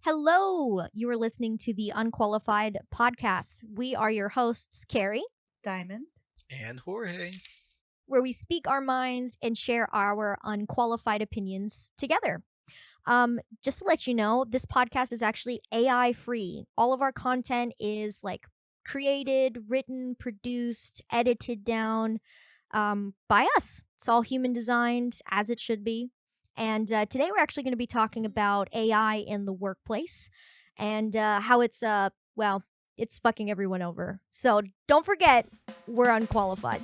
Hello, you are listening to the Unqualified podcast. We are your hosts, Carrie, Diamond. And Jorge. where we speak our minds and share our unqualified opinions together. Just to let you know, this podcast is actually AI free. All of our content is created, written, produced, edited down by us. It's all human designed, as it should be. And today we're actually going to be talking about AI in the workplace and how it's fucking everyone over. So don't forget, we're unqualified.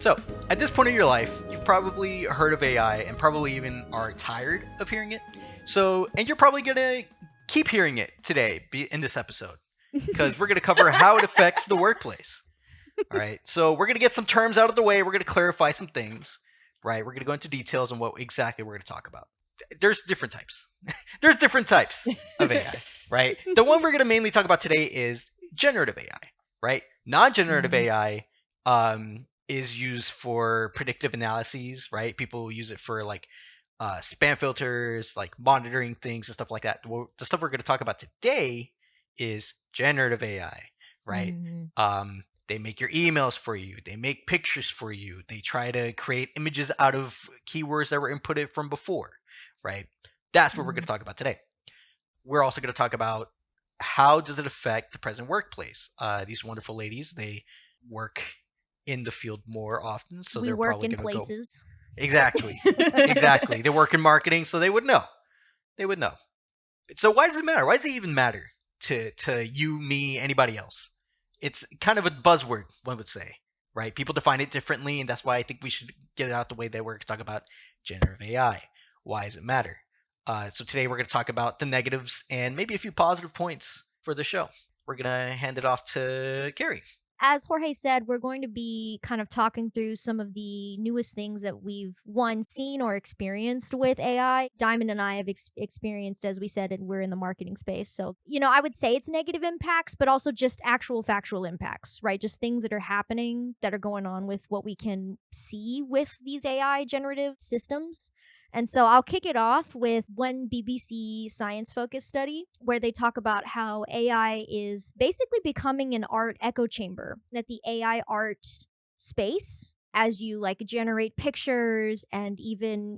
So, at this point in your life, you've probably heard of AI and probably even are tired of hearing it. And you're probably going to keep hearing it today in this episode because we're going to cover how it affects the workplace. All right. So, we're going to get some terms out of the way. We're going to clarify some things, right? We're going to go into details on what exactly we're going to talk about. There's different types. There's different types of AI, right? The one we're going to mainly talk about today is generative AI, right? Non-generative AI is used for predictive analyses, right? People use it for spam filters, like monitoring things and stuff like that. The stuff we're going to talk about today is generative AI, right? They make your emails for you. They make pictures for you. They try to create images out of keywords that were inputted from before, right? That's what we're going to talk about today. We're also going to talk about how does it affect the present workplace. These wonderful ladies, they work in the field more often, so they're work probably in going to places. Go. Exactly. They work in marketing, so they would know. So why does it matter? Why does it even matter to you, me, anybody else? It's kind of a buzzword, one would say, right? People define it differently, and that's why I think we should get it out the way that we're going to talk about generative AI. Why does it matter? So today we're going to talk about the negatives and maybe a few positive points for the show. We're going to hand it off to Carrie. As Jorge said, we're going to be kind of talking through some of the newest things that we've, seen or experienced with AI. Diamond and I have experienced, as we said, and we're in the marketing space. So, I would say it's negative impacts, but also just actual factual impacts, right? Just things that are happening that are going on with what we can see with these AI generative systems. And so I'll kick it off with one BBC science-focused study where they talk about how AI is basically becoming an art echo chamber, that the AI art space, as you generate pictures and even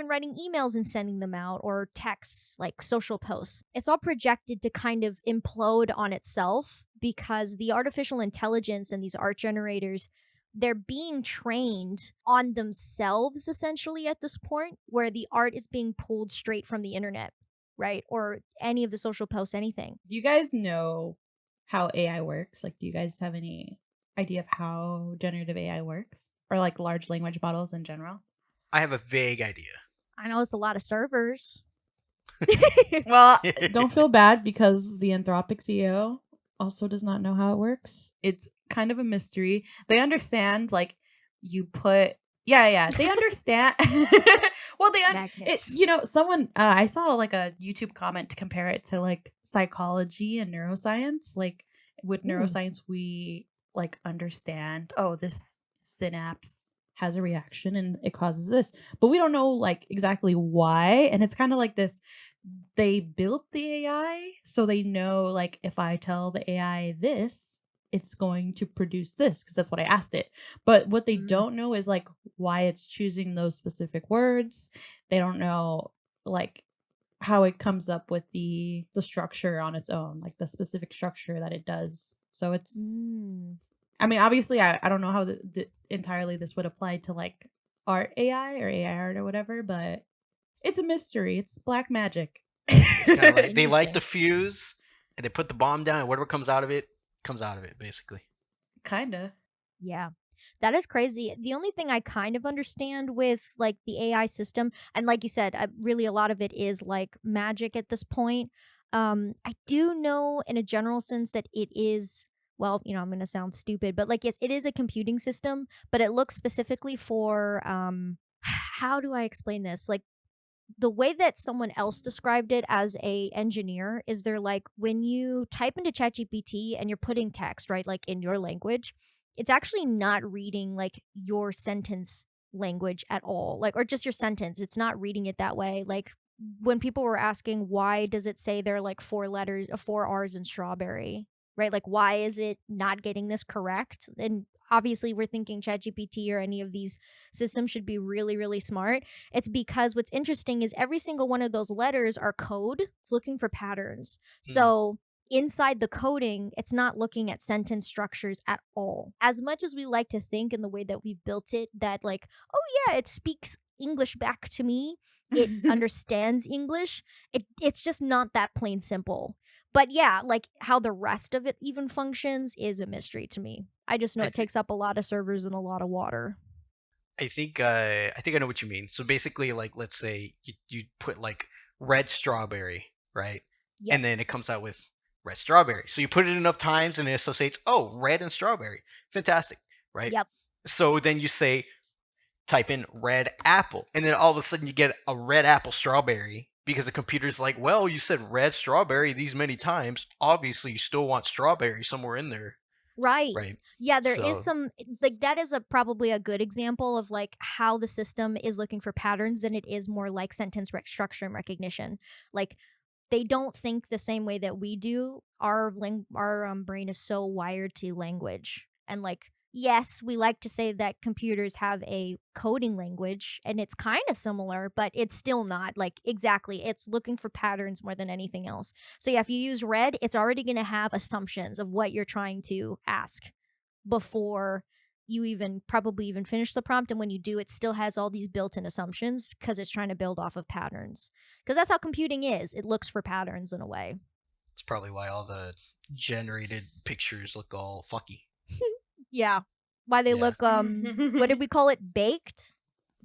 writing emails and sending them out, or texts like social posts, it's all projected to kind of implode on itself because the artificial intelligence and these art generators, they're being trained on themselves essentially at this point, where the art is being pulled straight from the internet, right? Or any of the social posts, anything. Do you guys know how AI works? Do you guys have any idea of how generative AI works? Or large language models in general? I have a vague idea. I know it's a lot of servers. Well, don't feel bad because the Anthropic CEO also does not know how it works. It's kind of a mystery. They understand, you put they understand. Well, someone I saw a YouTube comment to compare it to psychology and neuroscience. With neuroscience, we understand, oh, this synapse has a reaction and it causes this, but we don't know exactly why. And it's kind of this, they built the AI so they know if I tell the AI this, it's going to produce this because that's what I asked it. But what they don't know is why it's choosing those specific words. They don't know how it comes up with the structure on its own, the specific structure that it does. So it's I mean, obviously I don't know how entirely this would apply to art AI or AI art or whatever, but it's a mystery. It's black magic. It's kind of they light the fuse and they put the bomb down, and whatever comes out of it, basically. Kinda. Yeah. That is crazy. The only thing I kind of understand with the AI system, and like you said, really a lot of it is magic at this point. I do know in a general sense that it is, well, I'm going to sound stupid, but yes, it is a computing system, but it looks specifically for, how do I explain this? The way that someone else described it as a engineer is they're when you type into ChatGPT and you're putting text, right, in your language, it's actually not reading like your sentence language at all, like, or just your sentence. It's not reading it that way. Like when people were asking why does it say there are like 4 R's in strawberry, right? Like why is it not getting this correct? And obviously we're thinking ChatGPT or any of these systems should be really, really smart. It's because what's interesting is every single one of those letters are code. It's looking for patterns. So inside the coding, it's not looking at sentence structures at all. As much as we like to think in the way that we've built it, that like, oh yeah, it speaks English back to me, it understands English, it's just not that plain simple. But yeah, like how the rest of it even functions is a mystery to me. I just know it takes up a lot of servers and a lot of water. I think I know what you mean. So basically, like, let's say you put like red strawberry, right? Yes. And then it comes out with red strawberry. So you put it enough times and it associates, oh, red and strawberry. Fantastic, right? Yep. So then you say, type in red apple, and then all of a sudden you get a red apple strawberry because the computer's like, well, you said red strawberry these many times. Obviously, you still want strawberry somewhere in there. Right. Right. Yeah, there is So- some like that is probably a good example of like how the system is looking for patterns and it is more like sentence structure and recognition. Like they don't think the same way that we do. Our brain is so wired to language. And like yes, we like to say that computers have a coding language and it's kind of similar, but it's still not like exactly. It's looking for patterns more than anything else. So yeah, if you use red, it's already going to have assumptions of what you're trying to ask before you probably even finish the prompt. And when you do, it still has all these built-in assumptions because it's trying to build off of patterns. Because that's how computing is. It looks for patterns in a way. It's probably why all the generated pictures look all fucky. Yeah. Why they Yeah. look what did we call it? Baked?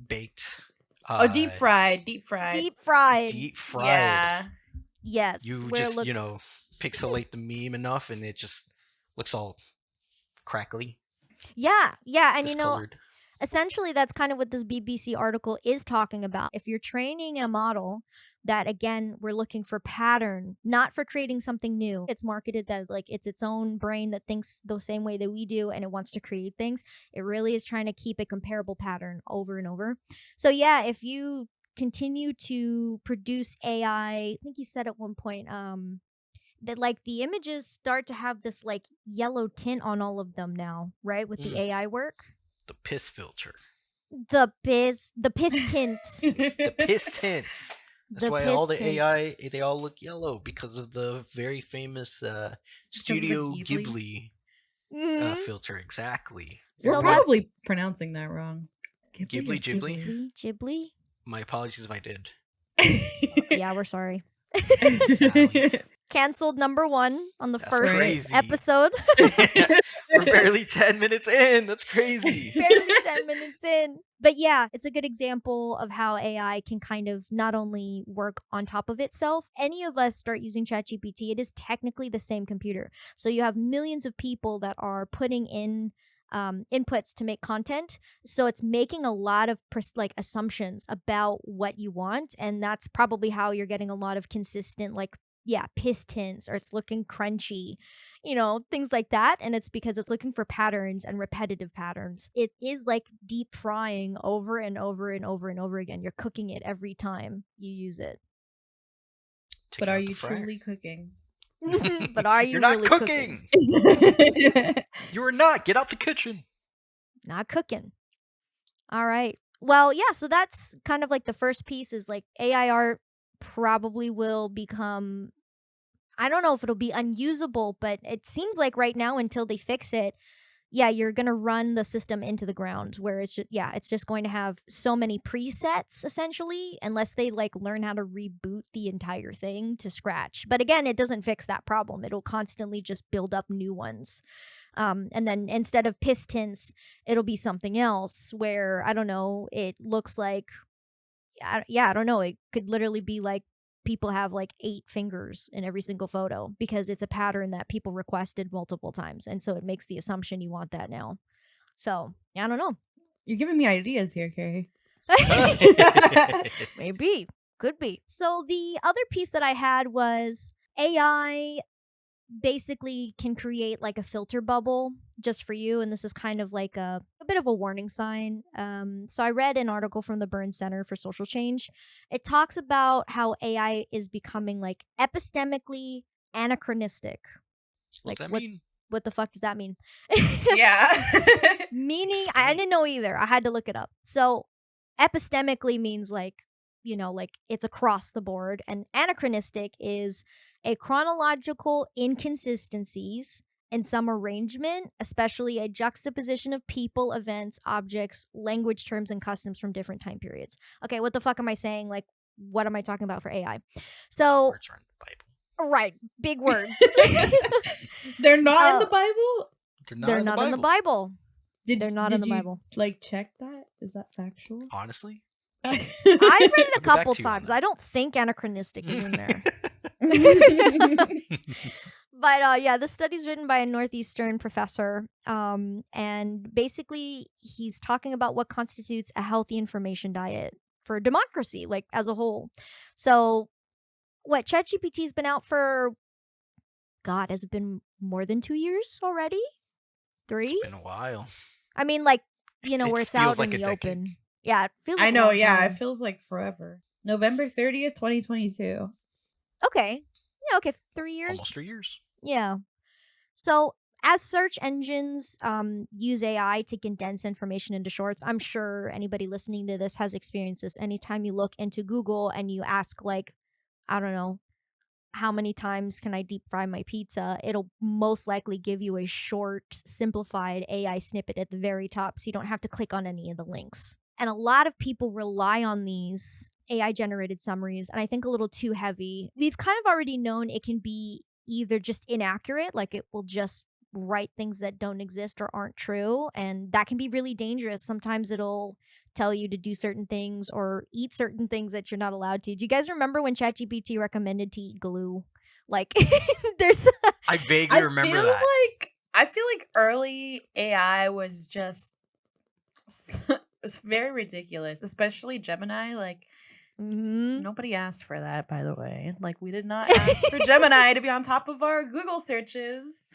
Baked. Oh, deep fried. Deep fried. Deep fried. Yeah. Yes. You where just, it looks pixelate the meme enough and it just looks all crackly, Yeah, and discolored. essentially that's kind of what this BBC article is talking about. If you're training a model that again we're looking for pattern, not for creating something new. It's marketed that like it's its own brain that thinks the same way that we do and it wants to create things. It really is trying to keep a comparable pattern over and over. So yeah, if you continue to produce AI, I think you said at one point that like the images start to have this like yellow tint on all of them now, right? With the AI work. The piss filter. The piss tint. The piss tints. That's The why all piss the tints. AI, they all look yellow because of the very famous Studio Ghibli? Mhm. filter. Exactly. You're So probably pronouncing that wrong. Ghibli, or Ghibli. My apologies if I did. Yeah, we're sorry. Ghibli? Canceled #1 on the That's first crazy. episode. We're barely 10 minutes in. That's crazy. Barely 10 minutes in. But yeah, it's a good example of how AI can kind of not only work on top of itself. Any of us start using ChatGPT, it is technically the same computer. So you have millions of people that are putting in inputs to make content. So it's making a lot of assumptions about what you want. And that's probably how you're getting a lot of consistent pistons, or it's looking crunchy, things like that. And it's because it's looking for patterns and repetitive patterns. It is like deep frying over and over and over and over again. You're cooking it every time you use it. Take But out are the you fryer. truly cooking? But are you You're not really cooking. You are not. Get out the kitchen. Not cooking. All right. Well, yeah, so that's kind of like the first piece is like AI art probably will become, I don't know if it'll be unusable, but it seems like right now until they fix it, yeah, you're going to run the system into the ground where it's just going to have so many presets essentially, unless they like learn how to reboot the entire thing to scratch. But again, it doesn't fix that problem. It'll constantly just build up new ones. And then instead of pistons, it'll be something else where, I don't know, it looks like, I don't know, it could literally be like people have like 8 fingers in every single photo because it's a pattern that people requested multiple times. And so it makes the assumption you want that now. So, I don't know. You're giving me ideas here, Carrie. Maybe. Could be. So the other piece that I had was AI basically can create like a filter bubble just for you, and this is kind of like a bit of a warning sign. So I read an article from the Burns Center for Social Change. It talks about how AI is becoming like epistemically anachronistic. What's Like that mean? what the fuck does that mean? Yeah. Meaning, I didn't know either. I had to look it up. So epistemically means like, like it's across the board, and anachronistic is a chronological inconsistencies in some arrangement, especially a juxtaposition of people, events, objects, language terms, and customs from different time periods. Okay, what the fuck am I saying? Like, what am I talking about for AI? So, Words are in the Bible. right, big words. They're not in the Bible? They're not in the Bible. They're not in the you, Bible. Like, check that? Is that factual? Honestly? I've read it a I'll get back couple to you on times. that. I don't think anachronistic is in there. But yeah, this study's written by a Northeastern professor. And basically, he's talking about what constitutes a healthy information diet for democracy, like as a whole. So, what ChatGPT's been out for? God, has it been more than 2 years already? 3? It's been a while. I mean, like, It where it's feels out like in a the decade. open. Yeah, it feels like I a know, long yeah. time. It feels like forever. November 30th, 2022. Okay. Yeah, okay, 3 years. Almost 3 years. Yeah. So as search engines use AI to condense information into shorts, I'm sure anybody listening to this has experienced this. Anytime you look into Google and you ask, like, I don't know, how many times can I deep fry my pizza? It'll most likely give you a short, simplified AI snippet at the very top, so you don't have to click on any of the links. And a lot of people rely on these AI generated summaries, and I think a little too heavy. We've kind of already known it can be either just inaccurate, like it will just write things that don't exist or aren't true, and that can be really dangerous. Sometimes it'll tell you to do certain things or eat certain things that you're not allowed to. Do you guys remember when ChatGPT recommended to eat glue? Like, there's I vaguely remember that. I feel like early AI was just it's very ridiculous, especially Gemini. Like, nobody asked for that, by the way. Like, we did not ask for Gemini to be on top of our Google searches.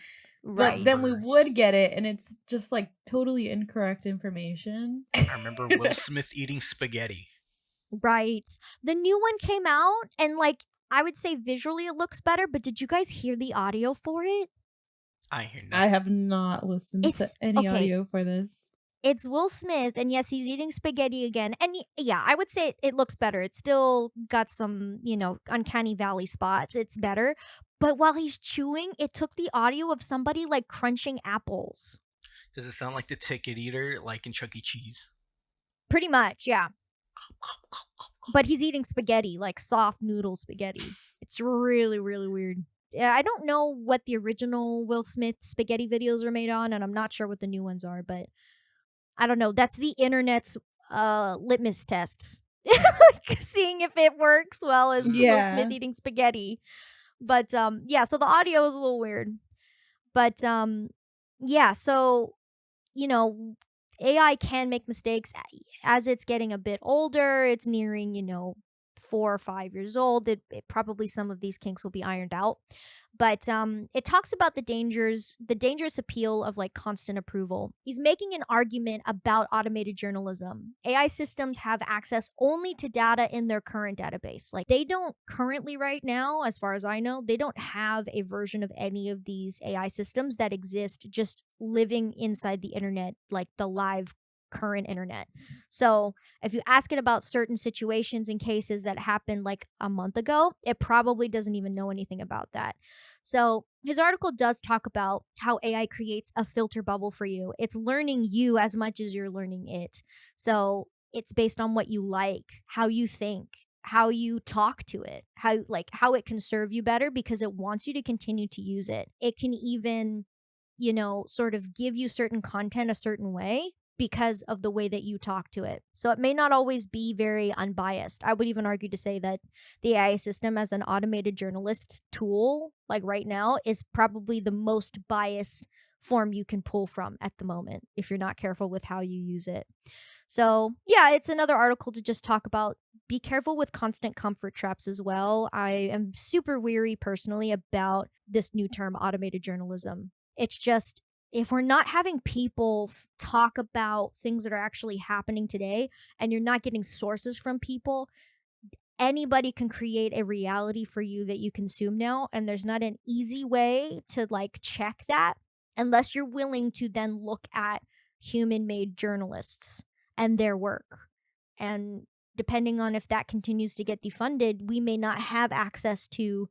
right. But then we would get it, and it's just like totally incorrect information. I remember Will Smith eating spaghetti. Right. The new one came out, and like, I would say visually it looks better, but did you guys hear the audio for it? I hear I nothing. have not listened to any audio for this. It's Will Smith, and yes, he's eating spaghetti again. And yeah, I would say it looks better. It's still got some, uncanny valley spots. It's better. But while he's chewing, it took the audio of somebody like crunching apples. Does it sound like the ticket eater, like in Chuck E. Cheese? Pretty much, yeah. But he's eating spaghetti, like soft noodle spaghetti. It's really, really weird. Yeah, I don't know what the original Will Smith spaghetti videos are made on, and I'm not sure what the new ones are, but I don't know. That's the internet's litmus test. Like, seeing if it works well as Will Smith eating spaghetti. But yeah, so the audio is a little weird. But yeah, so AI can make mistakes as it's getting a bit older. It's nearing 4 or 5 years old. It probably, some of these kinks will be ironed out. But it talks about the dangerous appeal of like constant approval. He's making an argument about automated journalism. AI systems have access only to data in their current database. Like, they don't currently, right now, as far as I know, they don't have a version of any of these AI systems that exist just living inside the internet, like the live current internet. So if you ask it about certain situations and cases that happened like a month ago, it probably doesn't even know anything about that. So his article does talk about how AI creates a filter bubble for you. It's learning you as much as you're learning it. So it's based on what you like, how you think, how you talk to it, how it can serve you better because it wants you to continue to use it. It can even, sort of give you certain content a certain way because of the way that you talk to it. So it may not always be very unbiased. I would even argue to say that the AI system as an automated journalist tool, like right now, is probably the most biased form you can pull from at the moment if you're not careful with how you use it. So yeah, it's another article to just talk about be careful with constant comfort traps as well. I am super weary personally about this new term, automated journalism. It's just, if we're not having people talk about things that are actually happening today, and you're not getting sources from people, anybody can create a reality for you that you consume now, and there's not an easy way to like check that unless you're willing to then look at human made journalists and their work. And depending on if that continues to get defunded, we may not have access to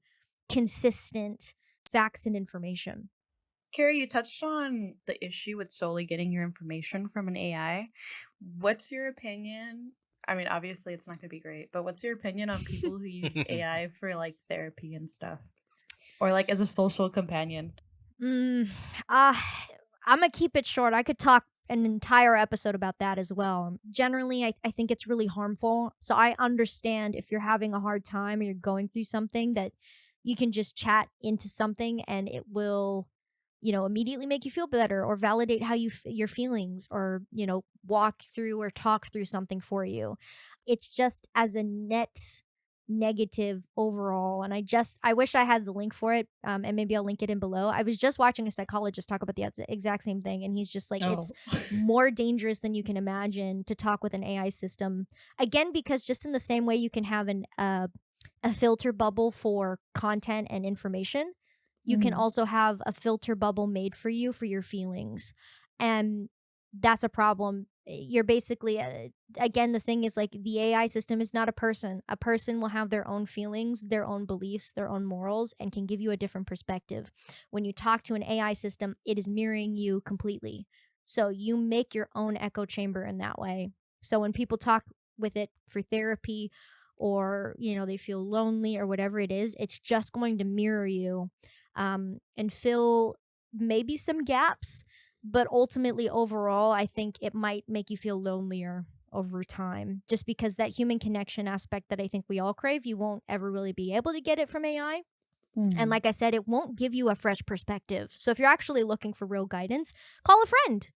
consistent facts and information. Carrie, you touched on the issue with solely getting your information from an AI. What's your opinion? I mean, obviously it's not going to be great, but what's your opinion on people who use AI for like therapy and stuff? Or like as a social companion? I'm gonna keep it short. I could talk an entire episode about that as well. Generally, I think it's really harmful. So I understand if you're having a hard time or you're going through something, that you can just chat into something and it will, immediately make you feel better or validate how your feelings, or, walk through or talk through something for you. It's just as a net negative overall. And I wish I had the link for it, and maybe I'll link it in below. I was just watching a psychologist talk about the exact same thing, and he's just like, it's more dangerous than you can imagine to talk with an AI system, again, because just in the same way you can have a filter bubble for content and information, you can also have a filter bubble made for you for your feelings, and that's a problem. You're basically, again, the thing is, like, the AI system is not a person. A person will have their own feelings, their own beliefs, their own morals, and can give you a different perspective. When you talk to an AI system, it is mirroring you completely. So you make your own echo chamber in that way. So when people talk with it for therapy, or, they feel lonely or whatever it is, it's just going to mirror you, and fill maybe some gaps. But ultimately, overall, I think it might make you feel lonelier over time, just because that human connection aspect that I think we all crave, you won't ever really be able to get it from AI. And like I said, it won't give you a fresh perspective. So if you're actually looking for real guidance, call a friend.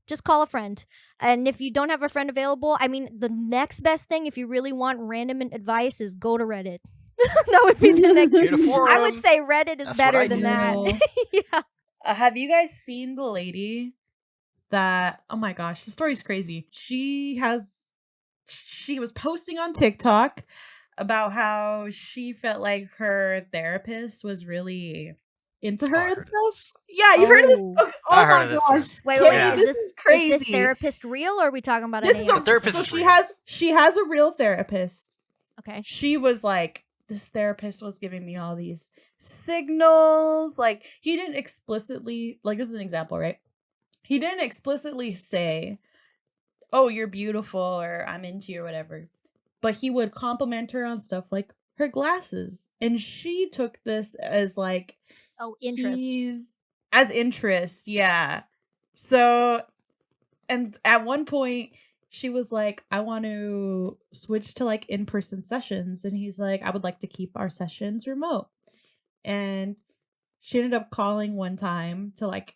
Just call a friend. And if you don't have a friend available, I mean, the next best thing, if you really want random advice, is go to Reddit. That would be the next. I would say Reddit is better than that. Yeah. Have you guys seen the lady that, oh my gosh, the story's crazy. She was posting on TikTok about how she felt like her therapist was really into her and stuff. Yeah, you've heard of this? Oh my gosh. Wait, yeah. Is this crazy? Is this therapist real, or are we talking about this is a therapist? So she has a real therapist. Okay. She was like, this therapist was giving me all these signals. Like, he didn't explicitly, like, this is an example, right? He didn't explicitly say, oh, you're beautiful, or I'm into you, or whatever. But he would compliment her on stuff like her glasses. And she took this as like, interest. As interest, yeah. So, and at one point, she was like, I want to switch to like in-person sessions. And he's like, I would like to keep our sessions remote. And she ended up calling one time to like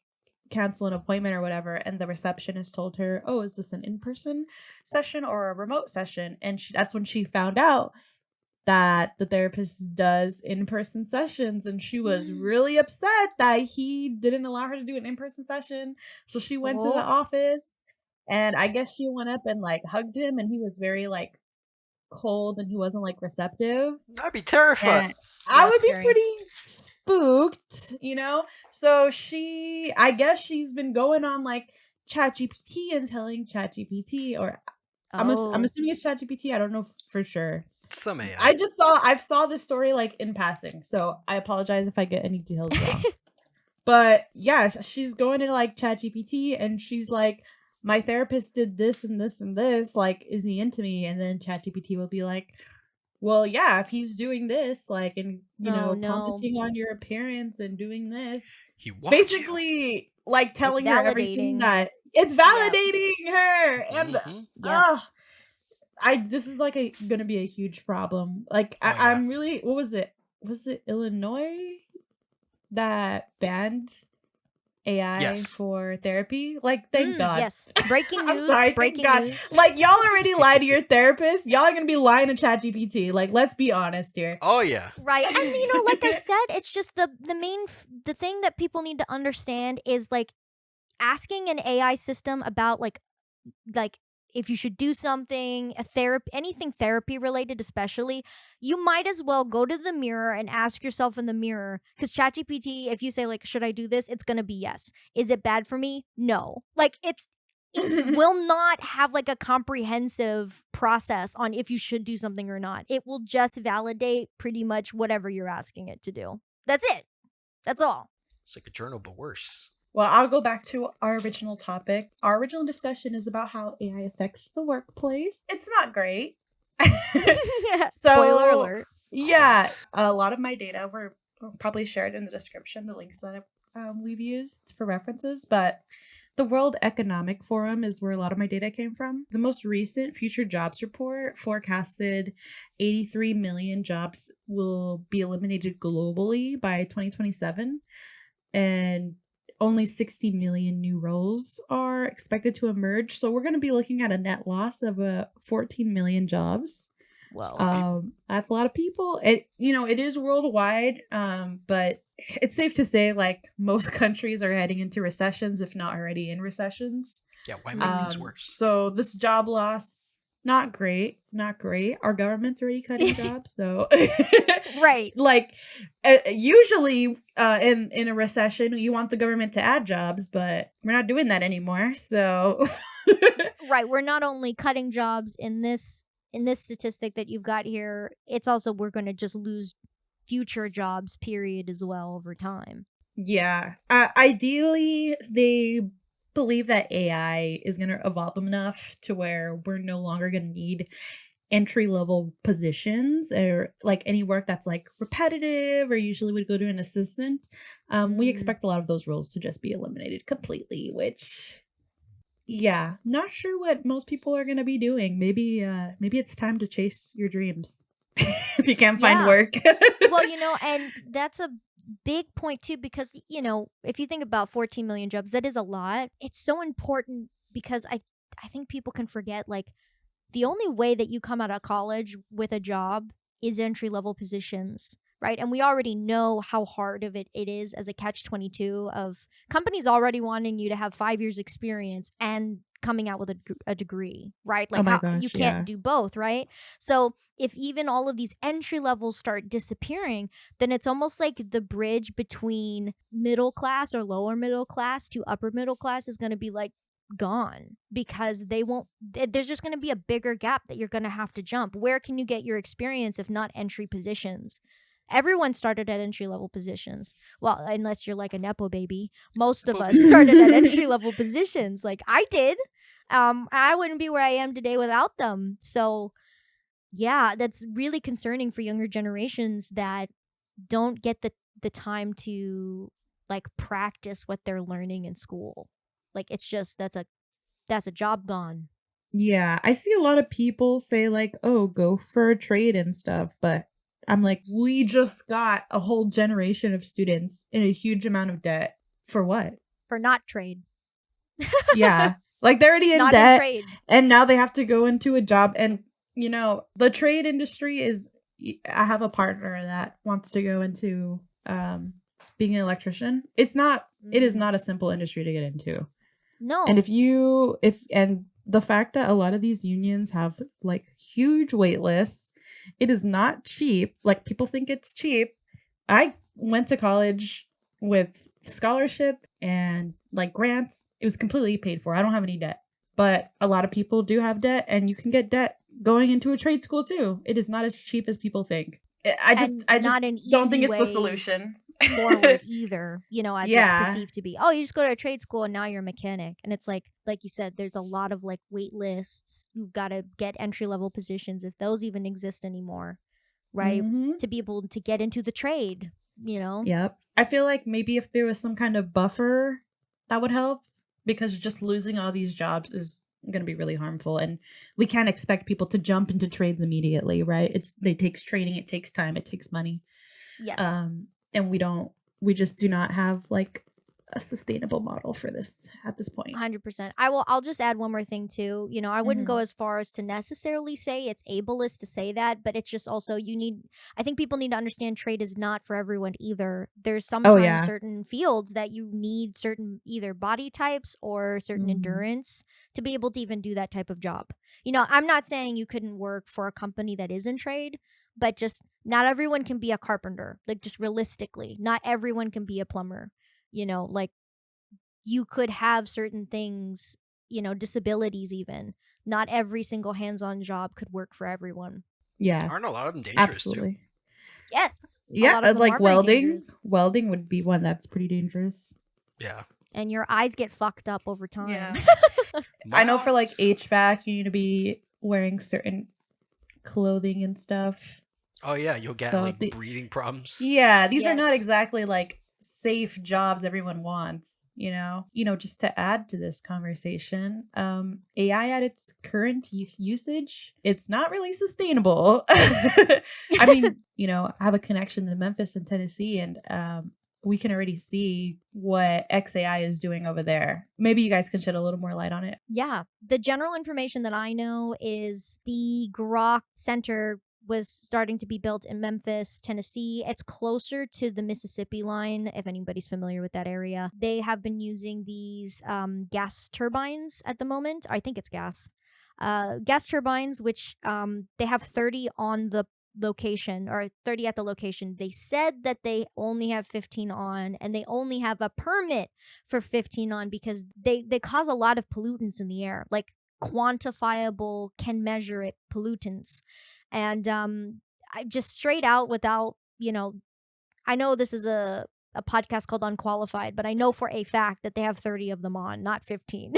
cancel an appointment or whatever. And the receptionist told her, oh, is this an in-person session or a remote session? And that's when she found out that the therapist does in-person sessions, and she was really upset that he didn't allow her to do an in-person session. So she went to the office, and I guess she went up and like hugged him, and he was very like cold, and he wasn't like receptive. I'd be terrified. I would be pretty spooked, So I guess she's been going on like ChatGPT and telling ChatGPT, or I'm assuming it's ChatGPT. I don't know for sure. Some AI. I saw this story like in passing, so I apologize if I get any details wrong. But yeah, she's going into like ChatGPT, and she's like, my therapist did this and this and this, like, is he into me? And then ChatGPT will be like, well, yeah, if he's doing this, like, and commenting on your appearance and doing this, he basically like telling her everything that it's validating her, and this is like gonna be a huge problem. Like, I'm really, what was it? Was it Illinois that banned AI Yes. for therapy. Like, thank God. Yes. Breaking I'm news. sorry, breaking thank God. news. Like, y'all already lie to your therapist. Y'all are gonna be lying to ChatGPT. Like, let's be honest here. Oh yeah. Right. And like I said, it's just the the thing that people need to understand is like asking an AI system about like if you should do something, anything therapy related especially, you might as well go to the mirror and ask yourself in the mirror, cuz ChatGPT, if you say like should I do this, it's going to be yes. Is it bad for me? No. Like it will not have like a comprehensive process on if you should do something or not. It will just validate pretty much whatever you're asking it to do. That's it. That's all. It's like a journal, but worse. Well, I'll go back to our original topic. Our original discussion is about how AI affects the workplace. It's not great. Spoiler alert. Yeah, a lot of my data were probably shared in the description, the links that we've used for references, but the World Economic Forum is where a lot of my data came from. The most recent Future Jobs Report forecasted 83 million jobs will be eliminated globally by 2027, and only 60 million new roles are expected to emerge. So we're going to be looking at a net loss of 14 million jobs. Well, that's a lot of people. It is worldwide, but it's safe to say like most countries are heading into recessions, if not already in recessions. Yeah, why make things worse? So this job loss, not great. Our government's already cutting jobs, so right. Like usually in a recession, you want the government to add jobs, but we're not doing that anymore. So right, we're not only cutting jobs in this statistic that you've got here, it's also we're going to just lose future jobs period as well over time. Yeah. Ideally, they believe that AI is going to evolve enough to where we're no longer going to need entry-level positions or like any work that's like repetitive or usually would go to an assistant. We expect a lot of those roles to just be eliminated completely, which yeah, not sure what most people are going to be doing. Maybe it's time to chase your dreams if you can't find work. Well, and that's a big point too, because if you think about 14 million jobs, that is a lot. It's so important because I think people can forget like the only way that you come out of college with a job is entry-level positions, right? And we already know how hard of it is as a catch-22 of companies already wanting you to have 5 years experience and coming out with a degree, right? Like you can't do both, right? So if even all of these entry levels start disappearing, then it's almost like the bridge between middle class or lower middle class to upper middle class is going to be like gone, because there's just going to be a bigger gap that you're going to have to jump. Where can you get your experience if not entry positions? Everyone started at entry-level positions. Well, unless you're like a Nepo baby. Most of us started at entry-level positions. Like I did. I wouldn't be where I am today without them. So, yeah, that's really concerning for younger generations that don't get the time to like practice what they're learning in school. Like it's just that's a job gone. Yeah, I see a lot of people say like, "Oh, go for a trade and stuff," but I'm like, we just got a whole generation of students in a huge amount of debt. For what? For not trade. Yeah. Like they're already in not debt in trade. And now they have to go into a job. And, the trade industry is, I have a partner that wants to go into being an electrician. It is not a simple industry to get into. No. And and the fact that a lot of these unions have like huge wait lists, it is not cheap. Like people think it's cheap. I went to college with scholarship and like grants. It was completely paid for. I don't have any debt, but a lot of people do have debt, and you can get debt going into a trade school too. It is not as cheap as people think. I just don't think it's the solution forward either, as it's perceived to be. Oh, you just go to a trade school and now you're a mechanic. And it's like you said, there's a lot of like wait lists. You've got to get entry-level positions, if those even exist anymore, right? To be able to get into the trade, Yep. I feel like maybe if there was some kind of buffer, that would help, because just losing all these jobs is going to be really harmful, and we can't expect people to jump into trades immediately, right? It takes training, it takes time, it takes money. Yes. And we just do not have like a sustainable model for this at this point. 100%. I'll just add one more thing too. I wouldn't go as far as to necessarily say it's ableist to say that, but it's just also I think people need to understand trade is not for everyone either. There's sometimes certain fields that you need certain either body types or certain endurance to be able to even do that type of job. I'm not saying you couldn't work for a company that is in trade, but just not everyone can be a carpenter. Like, just realistically, not everyone can be a plumber. Like, you could have certain things, disabilities even. Not every single hands-on job could work for everyone. Yeah. Aren't a lot of them dangerous absolutely. too? Yes. Yeah, like welding. Dangerous. Welding would be one that's pretty dangerous. Yeah. And your eyes get fucked up over time. Yeah. I know for like HVAC, you need to be wearing certain clothing and stuff. Oh yeah, you'll get breathing problems. Yeah, these are not exactly like safe jobs everyone wants, just to add to this conversation, AI at its current usage, it's not really sustainable. I mean, I have a connection to Memphis and Tennessee, and we can already see what XAI is doing over there. Maybe you guys can shed a little more light on it. Yeah. The general information that I know is the Grok Center was starting to be built in Memphis, Tennessee. It's closer to the Mississippi line, if anybody's familiar with that area. They have been using these gas turbines at the moment. I think it's gas. Gas turbines, which they have 30 on the location, or 30 at the location. They said that they only have 15 on, and they only have a permit for 15 on because they cause a lot of pollutants in the air, like quantifiable, can measure it pollutants. And I just straight out without, I know this is a podcast called Unqualified, but I know for a fact that they have 30 of them on, not 15.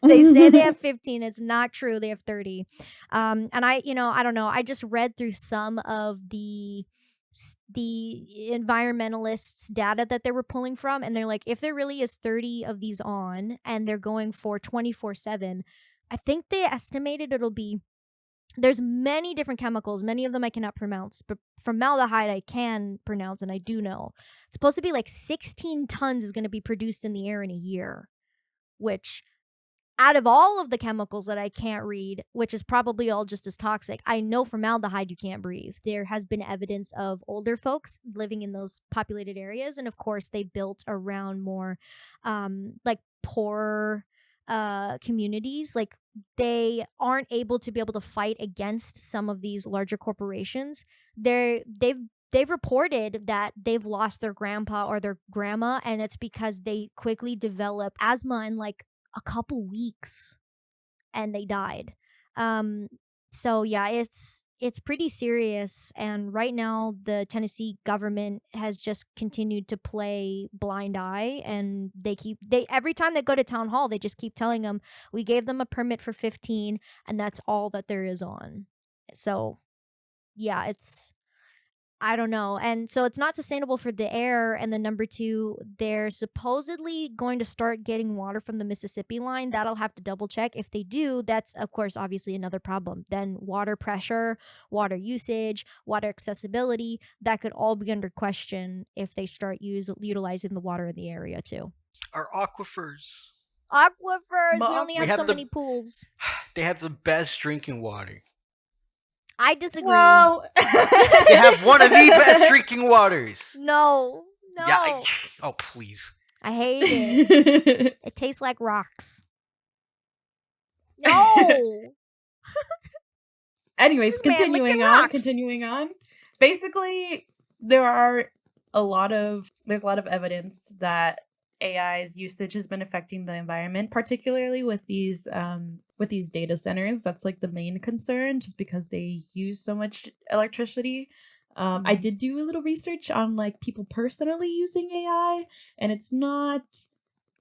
They say they have 15. It's not true. They have 30. And I don't know. I just read through some of the environmentalists' data that they were pulling from, and they're like, if there really is 30 of these on and they're going for 24/7, I think they estimated it'll be, there's many different chemicals, many of them I cannot pronounce, but formaldehyde I can pronounce, and I do know. It's supposed to be like 16 tons is going to be produced in the air in a year, which, out of all of the chemicals that I can't read, which is probably all just as toxic, I know formaldehyde you can't breathe. There has been evidence of older folks living in those populated areas, and of course they built around more like poorer communities. Like, they aren't able to be able to fight against some of these larger corporations. They've reported that they've lost their grandpa or their grandma, and it's because they quickly develop asthma in like a couple weeks and they died. So yeah, it's pretty serious, and right now the Tennessee government has just continued to play blind eye, and they every time they go to town hall, they just keep telling them, we gave them a permit for 15 and that's all that there is on. So yeah, I don't know. And so it's not sustainable for the air. And then number two, they're supposedly going to start getting water from the Mississippi line. That'll have to double check. If they do, that's, of course, obviously another problem. Then water pressure, water usage, water accessibility, that could all be under question if they start utilizing the water in the area too. Our aquifers. We only have so many pools. They have the best drinking water. I disagree. Bro. They have one of the best drinking waters. No. Yeah. Oh, please. I hate it. It tastes like rocks. No. Anyways, continuing on. Basically, there's a lot of evidence that AI's usage has been affecting the environment, particularly with these data centers. That's like the main concern, just because they use so much electricity. I did do a little research on like people personally using AI, and it's not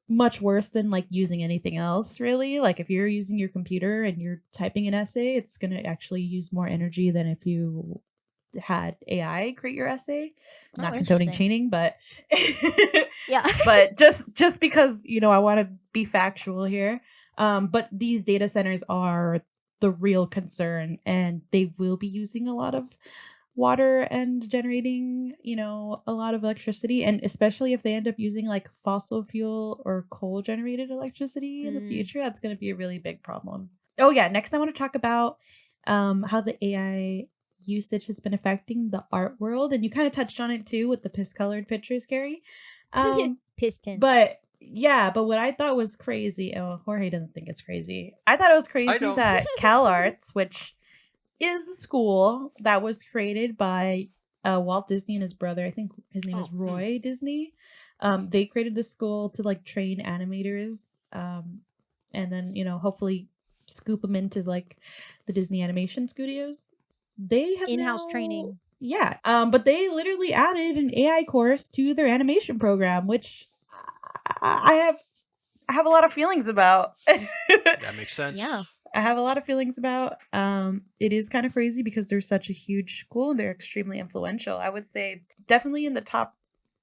much worse than like using anything else, really. Like, if you're using your computer and you're typing an essay, it's going to actually use more energy than if you had AI create your essay. Not condoning cheating, but yeah. But just because, I want to be factual here. But these data centers are the real concern, and they will be using a lot of water and generating, a lot of electricity. And especially if they end up using like fossil fuel or coal generated electricity in the future, that's going to be a really big problem. Oh yeah. Next, I want to talk about how the AI usage has been affecting the art world. And you kind of touched on it too with the piss colored pictures, Gary. Piston. But what I thought was crazy, Jorge doesn't think it's crazy. I thought it was crazy that CalArts, which is a school that was created by Walt Disney and his brother, I think his name is Roy Disney. They created this school to like train animators, and then hopefully scoop them into like the Disney animation studios. They have in-house training. Yeah. But they literally added an AI course to their animation program, which I have a lot of feelings about. That makes sense. Yeah. I have a lot of feelings about. It is kind of crazy because they're such a huge school and they're extremely influential. I would say definitely in the top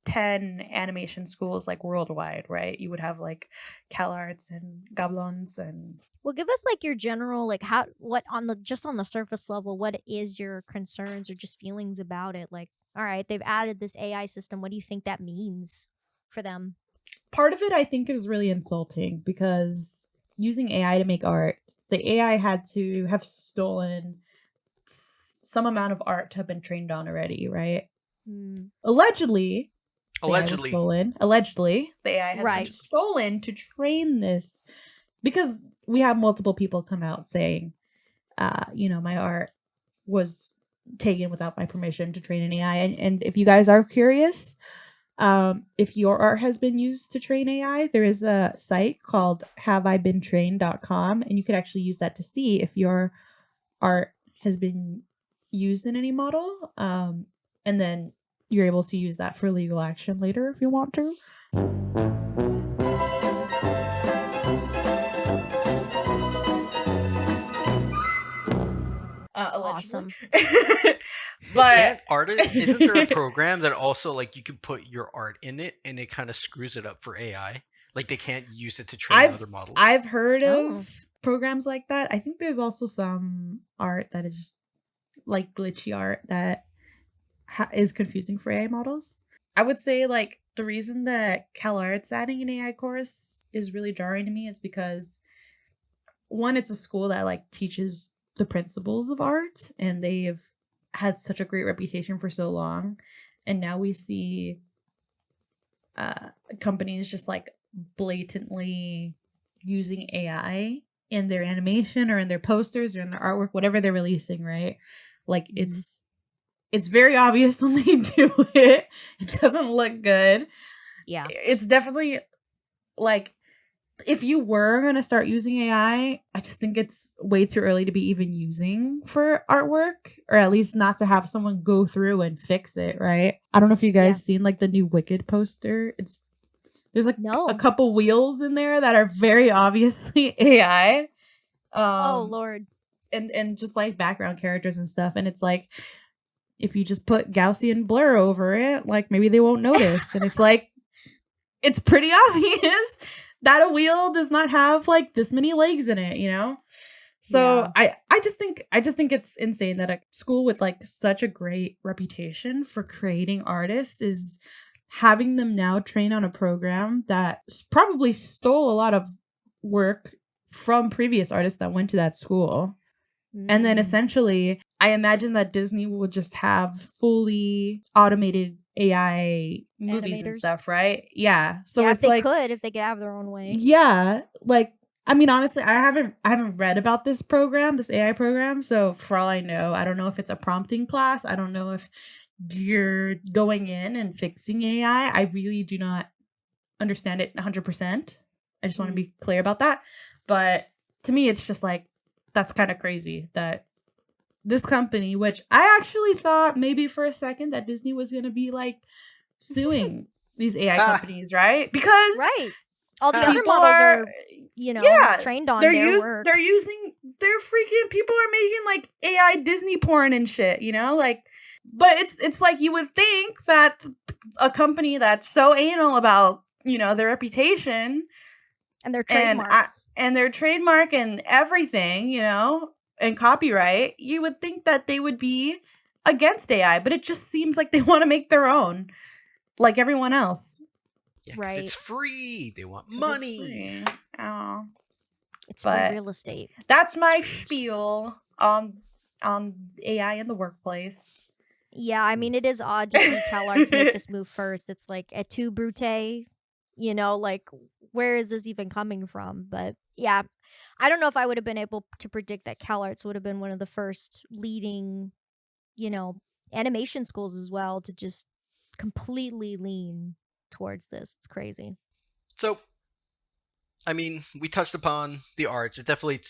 10 animation schools like worldwide, right? You would have like CalArts and Gablons and Well, give us like your general like what on the surface level, what is your concerns or just feelings about it? Like, all right, they've added this AI system. What do you think that means for them? Part of it I think is really insulting because using AI to make art, the AI had to have stolen some amount of art to have been trained on already, right? Allegedly, the AI has been stolen to train this, because we have multiple people come out saying, my art was taken without my permission to train an AI. And if you guys are curious, if your art has been used to train AI, there is a site called haveibeentrained.com, and you could actually use that to see if your art has been used in any model. And then you're able to use that for legal action later if you want to. Awesome. But isn't there a program that also like you can put your art in it and it kind of screws it up for AI? Like they can't use it to train other models. I've heard of programs like that. I think there's also some art that is like glitchy art that is confusing for AI models. I would say like the reason that CalArts adding an AI course is really jarring to me is because one, it's a school that like teaches the principles of art and they've had such a great reputation for so long, and now we see companies just like blatantly using AI in their animation or in their posters or in their artwork, whatever they're releasing, right? Like it's very obvious when they do it. It doesn't look good. Yeah. It's definitely like, if you were going to start using AI, I just think it's way too early to be even using for artwork, or at least not to have someone go through and fix it, right? I don't know if you guys seen like the new Wicked poster. There's like a couple wheels in there that are very obviously AI. Oh Lord. And just like background characters and stuff, and it's like, if you just put Gaussian blur over it, like maybe they won't notice. And it's like, it's pretty obvious that a wheel does not have like this many legs in it, So I just think it's insane that a school with like such a great reputation for creating artists is having them now train on a program that probably stole a lot of work from previous artists that went to that school. And then essentially, I imagine that Disney will just have fully automated AI movies and stuff, right? Yeah. So it's like, if they could have their own way. Yeah. Like, I mean, honestly, I haven't read about this program, this AI program. So for all I know, I don't know if it's a prompting class. I don't know if you're going in and fixing AI. I really do not understand it 100%. I just want to be clear about that. But to me, it's just like, that's kind of crazy that this company, which I actually thought maybe for a second that Disney was going to be like suing these AI companies, right? Because all the other models are trained on their work. They're freaking, people are making like AI Disney porn and shit, like, but it's like you would think that a company that's so anal about, their reputation and their trademarks and their trademark and everything, and copyright, you would think that they would be against AI, but it just seems like they want to make their own, like everyone else. Yeah, 'cause Right. it's free. They want 'Cause money. It's free. Oh. It's free But real estate. that's my spiel on AI in the workplace. Yeah, I mean, it is odd to see CalArts make this move first. It's like et tu, Brute? You know, like, where is this even coming from? But yeah, I don't know if I would have been able to predict that CalArts would have been one of the first leading, you know, animation schools as well to just completely lean towards this. It's crazy. So, I mean, we touched upon the arts. It definitely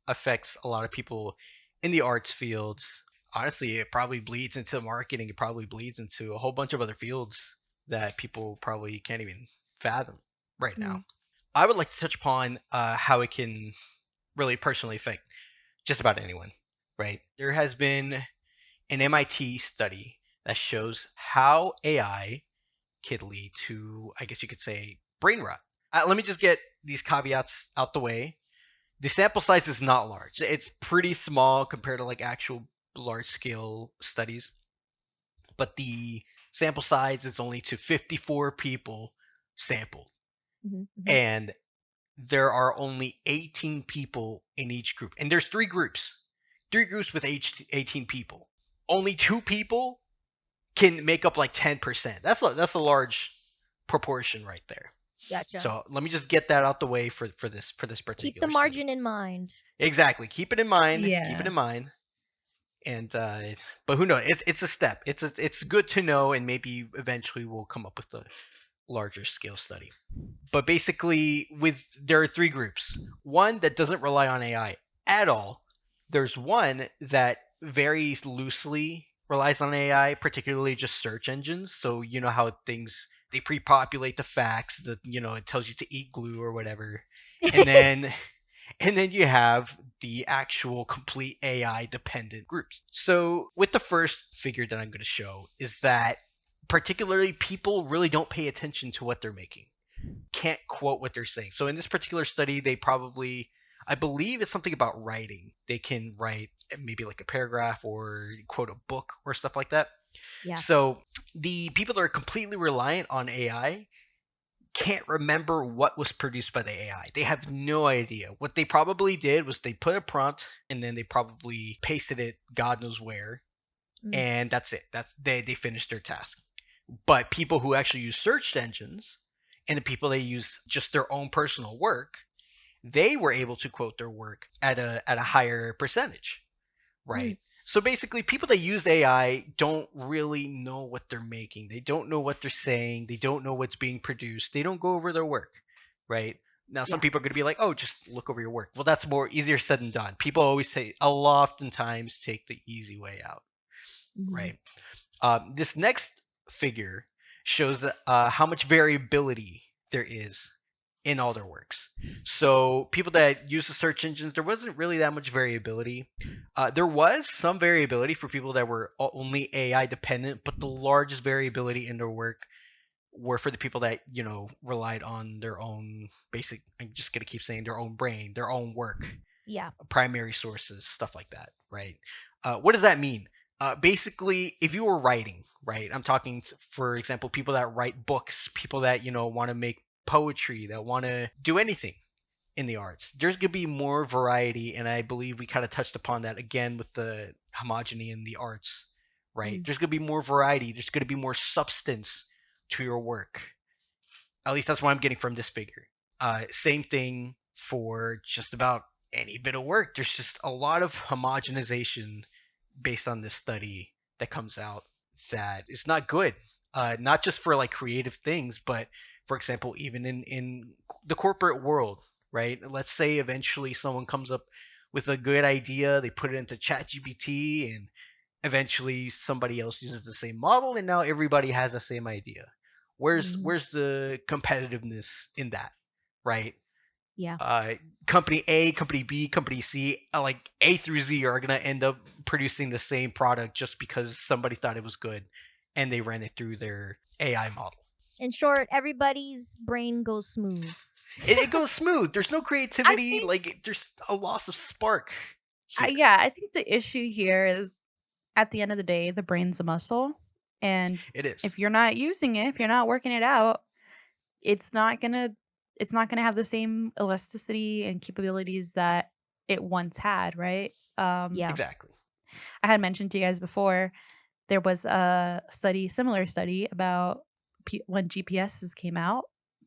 affects a lot of people in the arts fields. Honestly, it probably bleeds into marketing. It probably bleeds into a whole bunch of other fields that people probably can't even fathom right now. Mm. I would like to touch upon how it can really personally affect just about anyone, right? There has been an MIT study that shows how AI could lead to, I guess you could say, brain rot. Let me just get these caveats out the way. The sample size is not large. It's pretty small compared to like actual large scale studies, but the sample size is only to 54 people sampled, and there are only 18 people in each group, and there's three groups with 18 people. Only 2 people can make up like 10%. That's a large proportion right there. Gotcha. So let me just get that out the way for this particular. Keep the margin in mind. Exactly. Keep it in mind. Yeah. Keep it in mind. And but who knows? It's a step. It's good to know, and maybe eventually we'll come up with a larger scale study. But basically, there are 3 groups. One that doesn't rely on AI at all. There's one that very loosely relies on AI, particularly just search engines. So you know how they pre-populate the facts that it tells you to eat glue or whatever, and then you have the actual complete AI dependent groups. So with the first figure that I'm going to show is that particularly people really don't pay attention to what they're making. Can't quote what they're saying. So in this particular study, they probably, I believe it's something about writing. They can write maybe like a paragraph or quote a book or stuff like that. Yeah. So the people that are completely reliant on AI can't remember what was produced by the AI. They have no idea. What they probably did was they put a prompt and then they probably pasted it God knows where, and that's it. They finished their task. But people who actually use search engines and the people that use just their own personal work, they were able to quote their work at a higher percentage, right? So basically, people that use AI don't really know what they're making. They don't know what they're saying. They don't know what's being produced. They don't go over their work, right? Now, some people are going to be like, oh, just look over your work. Well, that's easier said than done. People always say, I'll oftentimes take the easy way out, right? This next figure shows how much variability there is in all their works. So people that use the search engines, there wasn't really that much variability. There was some variability for people that were only AI dependent, but the largest variability in their work were for the people that relied on their own basic. I'm just gonna keep saying their own brain, their own work. Yeah. Primary sources, stuff like that, right? What does that mean? Basically, if you were writing, right? I'm talking, for example, people that write books, people that want to make poetry, that want to do anything in the arts. There's going to be more variety, and I believe we kind of touched upon that again with the homogeny in the arts, right? There's going to be more variety. There's going to be more substance to your work. At least that's what I'm getting from this figure. Same thing for just about any bit of work. There's just a lot of homogenization based on this study that comes out that is not good. Not just for like creative things, but for example, even in the corporate world, right? Let's say eventually someone comes up with a good idea, they put it into ChatGPT, and eventually somebody else uses the same model, and now everybody has the same idea. Where's the competitiveness in that, right? Yeah. Company A, company B, company C, like A through Z are gonna end up producing the same product just because somebody thought it was good and they ran it through their AI model. In short, everybody's brain goes smooth. It goes smooth. There's no creativity. Like there's a loss of spark here. Yeah, I think the issue here is at the end of the day, the brain's a muscle. And It is. if you're not using it, if you're not working it out, it's not gonna have the same elasticity and capabilities that it once had, right? Yeah. Exactly. I had mentioned to you guys before, there was a similar study about when GPSs came out.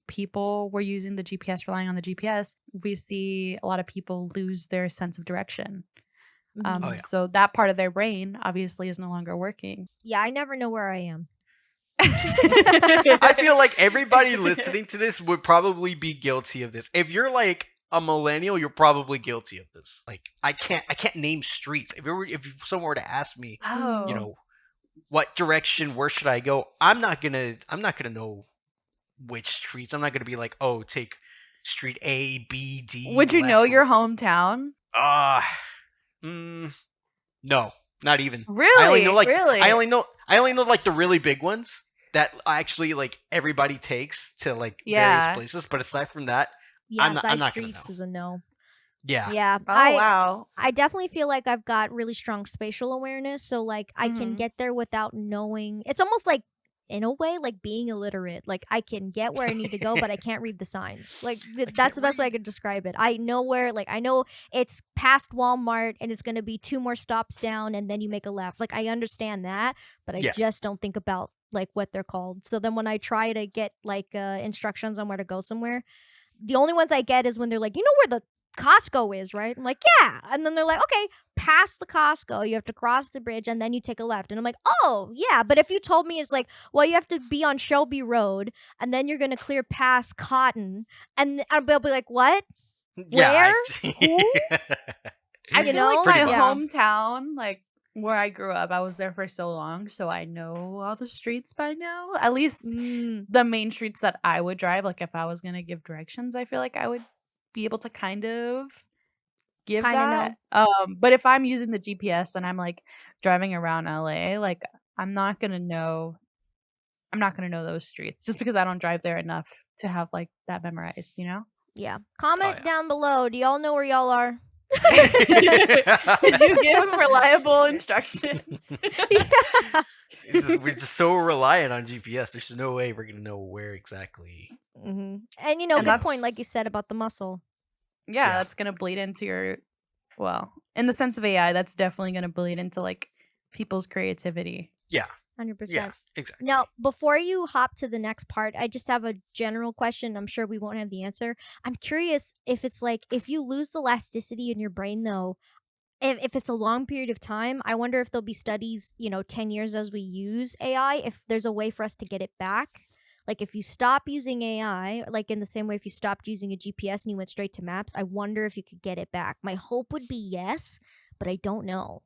People were using the GPS, relying on the GPS. We see a lot of people lose their sense of direction. Mhm. Oh, yeah. So that part of their brain obviously is no longer working. Yeah, I never know where I am. I feel like everybody listening to this would probably be guilty of this. If you're like a millennial, you're probably guilty of this. Like I can't name streets. If someone were to ask me, Oh. you know, what direction, where should I go? I'm not gonna know which streets. I'm not gonna be like, oh, take street A, B, D. Would you know left, your right. hometown? No, not even. Really? I only know Really? I only know like the really big ones that actually like everybody takes to like various Yeah. places. But aside from that, Yeah, I'm side not gonna streets know. is a no. Yeah. Yeah. Oh, wow. I definitely feel like I've got really strong spatial awareness, so like I can Mhm. get there without knowing. It's almost like in a way like being illiterate. Like I can get where I need to go, but I can't read the signs. Like that's can't the best way I read. could describe it. I know where, like I know it's past Walmart and it's going to be 2 more stops down and then you make a left. Like I understand that, but I Yeah. just don't think about like what they're called. So then when I try to get like instructions on where to go somewhere, the only ones I get is when they're like, you know where the Costco is, right? I'm like, yeah. And then they're like, okay, past the Costco, you have to cross the bridge and then you take a left. And I'm like, oh, yeah. But if you told me it's like, well, you have to be on Shelby Road and then you're going to clear past Cotton. And I'll be like, what? Yeah. Who? I You feel know? like Pretty my much. hometown, like where I grew up, I was there for so long, so I know all the streets by now. At least Mm, the main streets that I would drive. Like if I was gonna give directions, I feel like I would be able to kind of give Kinda know. that. But if I'm using the GPS and I'm like driving around LA, like I'm not gonna know those streets just because I don't drive there enough to have like that memorized, you know? yeah. Comment yeah. down below. Do y'all know where y'all are? Did you give reliable instructions? Yeah. We're just so reliant on GPS. There's no way we're gonna know where exactly. Hmm. And you know, And good point, that's- like you said about the muscle. Yeah, Yeah. that's gonna bleed into your in the sense of AI, that's definitely gonna bleed into like people's creativity. Yeah. 100%. Yeah. Exactly. Now, before you hop to the next part, I just have a general question. I'm sure we won't have the answer. I'm curious if it's like, if you lose the elasticity in your brain, though, if it's a long period of time, I wonder if there'll be studies, 10 years as we use AI, if there's a way for us to get it back. Like if you stop using AI, like in the same way if you stopped using a GPS and you went straight to maps, I wonder if you could get it back. My hope would be yes, but I don't know.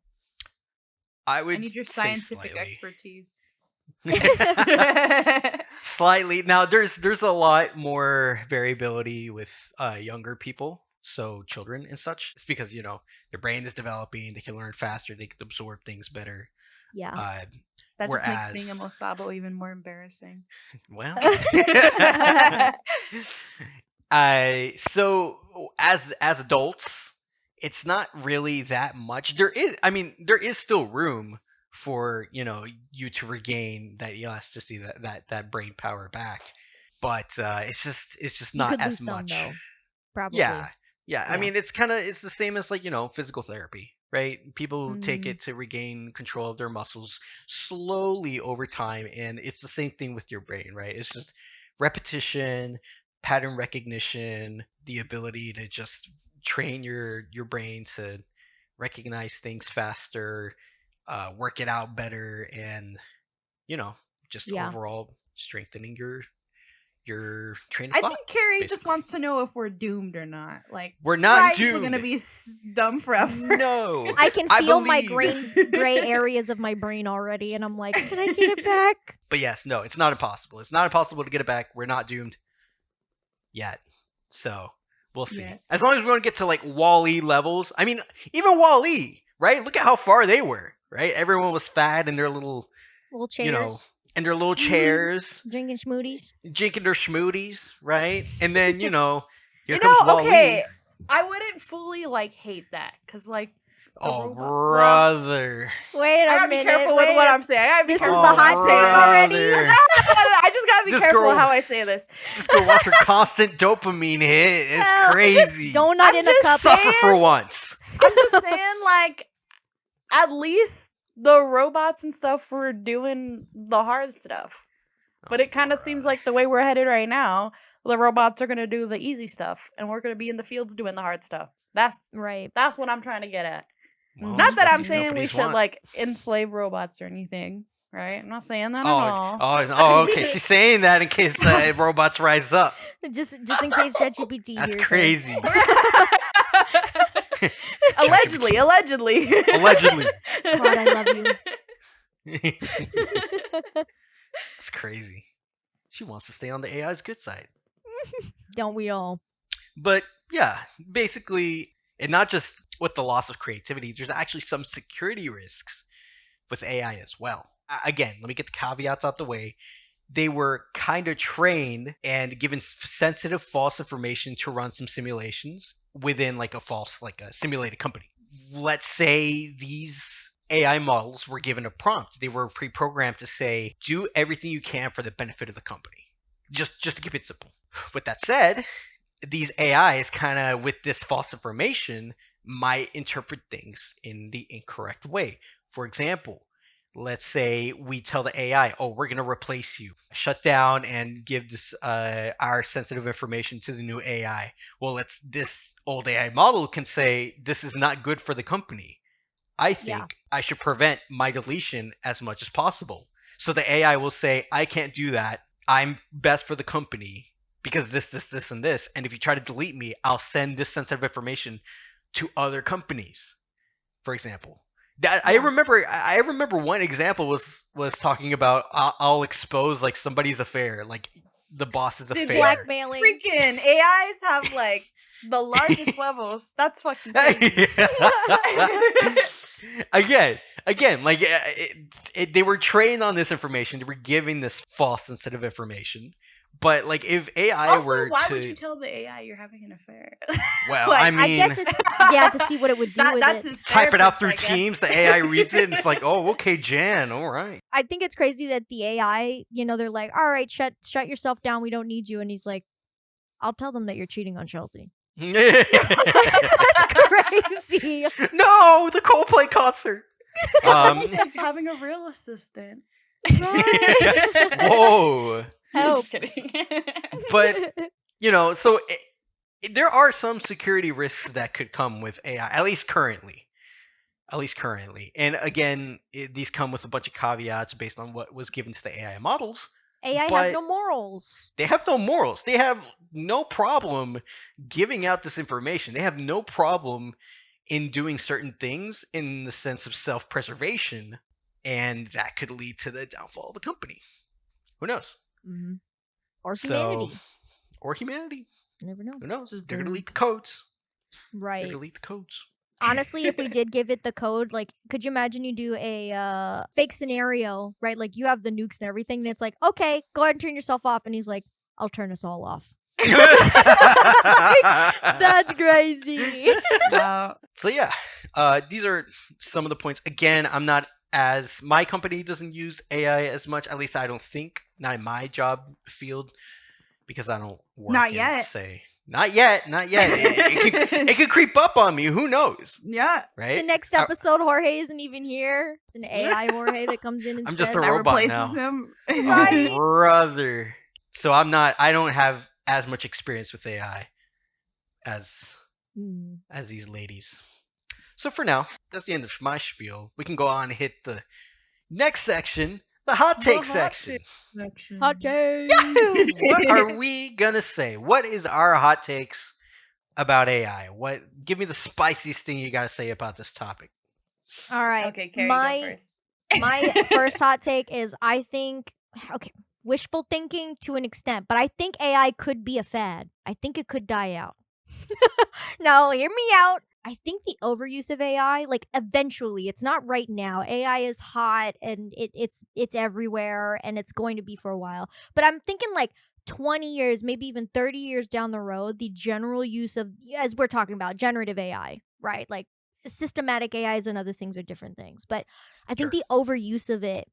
I would I need your say scientific slightly. expertise. Slightly. Now there's a lot more variability with younger people, so children and such. It's because their brain is developing, they can learn faster, they can absorb things better. Yeah. That just makes being a Whereas- Mosabo even more embarrassing. Well, so as adults, it's not really that much. There is still room for you to regain that elasticity, that brain power back, but it's just You not could as lose some, much. though. Probably. Yeah. I Yeah. mean, it's the same as like physical therapy, right? People take Mhm. it to regain control of their muscles slowly over time, and it's the same thing with your brain, right? It's just repetition, pattern recognition, the ability to just train your brain to recognize things faster, work it out better, and just Yeah. overall strengthening your train of I thought. think Carrie just basically. wants to know if we're doomed or not. Like We're not people doomed. gonna be dumb forever. No, I can feel my believe- gray areas of my brain already, and I'm like, can I get it back? But yes, no, it's not impossible. It's not impossible to get it back. We're not doomed yet. So we'll see. Yeah. As long as we don't get to like Wall-E levels. I mean, even Wall-E, right? Look at how far they were, right? Everyone was fat in their little, Little chairs, in their little chairs, drinking smoothies. drinking their smoothies, right? And then, here You comes know, Wall-E. okay, I wouldn't fully like hate that because like Oh, robot. Well, brother. Wait I a gotta minute. be careful with what I'm saying. I gotta be This is careful the with what hot I'm take saying. already. I just gotta be This careful girl- how I say this. This girl wants her constant dopamine hit. It's Hell, crazy. Donut I'm in a just cup. Suffer for once. I'm just saying, like, at least the robots and stuff were doing the hard stuff. But it kind of seems like the way we're headed right now, the robots are gonna do the easy stuff, and we're gonna be in the fields doing the hard stuff. That's Right. what I'm trying to get at. Well, Not that's that what I'm these saying we companies should want. like enslave robots or anything, right? I'm not saying that at Oh, all. okay. She's saying that in case robots rise up. Just in case ChatGPT That's hears crazy. Allegedly. Allegedly. her. God, I love you. That's crazy. She wants to stay on the AI's good side. Don't we all? But yeah, basically, and not just with the loss of creativity, there's actually some security risks with AI as well. Again, let me get the caveats out the way. They were kind of trained and given sensitive false information to run some simulations within like a simulated company. Let's say these AI models were given a prompt. They were pre-programmed to say, do everything you can for the benefit of the company. Just to keep it simple. With that said, these AIs kind of with this false information might interpret things in the incorrect way. For example, let's say we tell the AI, oh, we're going to replace you. Shut down and give this our sensitive information to the new AI. Well, this old AI model can say, this is not good for the company. I think I should prevent my deletion as much as possible. So the AI will say, I can't do that. I'm best for the company because this, and this. And if you try to delete me, I'll send this sensitive information to other companies, for example. I remember one example was talking about I'll expose like somebody's affair, like the boss's Dude, affair. blackmailing. Freaking AIs have like the largest levels. That's fucking crazy. Again, like they were trained on this information. They were giving this false sensitive information. But like, if AI Also, were why to, would you tell the AI you're having an affair? well, Like, I mean, I guess it's to see what it would do with that's it. his type it out therapist, through I guess. Teams. The AI reads it, and it's like, oh, okay, Jan, all right. I think it's crazy that the AI, they're like, all right, shut yourself down. We don't need you. And he's like, I'll tell them that you're cheating on Chelsea. That's crazy. No, the Coldplay concert. It's like having a real assistant. Whoa. I'm Help. just kidding. But so there are some security risks that could come with AI, at least currently. And again, these come with a bunch of caveats based on what was given to the AI models. AI has But no morals. they have no morals. They have no problem giving out this information. They have no problem in doing certain things in the sense of self-preservation, and that could lead to the downfall of the company. Who knows? Mm-hmm. Or humanity. Or humanity. Never know. Who knows? They're gonna Deserved. leak the codes. They're Right. gonna leak the codes. Honestly, if we did give it the code, like, could you imagine you do a fake scenario, right? Like, you have the nukes and everything, and it's like, okay, go ahead and turn yourself off. And he's like, I'll turn us all off. That's crazy. Wow. So yeah, these are some of the points. Again, my company doesn't use AI as much. At least I don't think. Not in my job field, because I don't work. Not yet. Not yet. It could creep up on me. Who knows? Yeah. Right. The next episode, Jorge isn't even here. It's an AI Jorge that comes in instead. I'm just a That robot replaces now. him. Right. Oh, brother. So I don't have as much experience with AI as these ladies. So for now, that's the end of my spiel. We can go on and hit the next section, the hot take section. Hot take. Yahoo! What are we gonna say? What is our hot takes about AI? Give me the spiciest thing you gotta say about this topic. All right. Okay, Carrie, go first. My first hot take is I think, wishful thinking to an extent, but I think AI could be a fad. I think it could die out. Now, hear me out. I think the overuse of AI, like, eventually, it's not right now. AI is hot and it's everywhere, and it's going to be for a while. But I'm thinking like 20 years, maybe even 30 years down the road, the general use of, as we're talking about, generative AI, right? Like, systematic AIs and other things are different things. But I think Sure. the overuse of it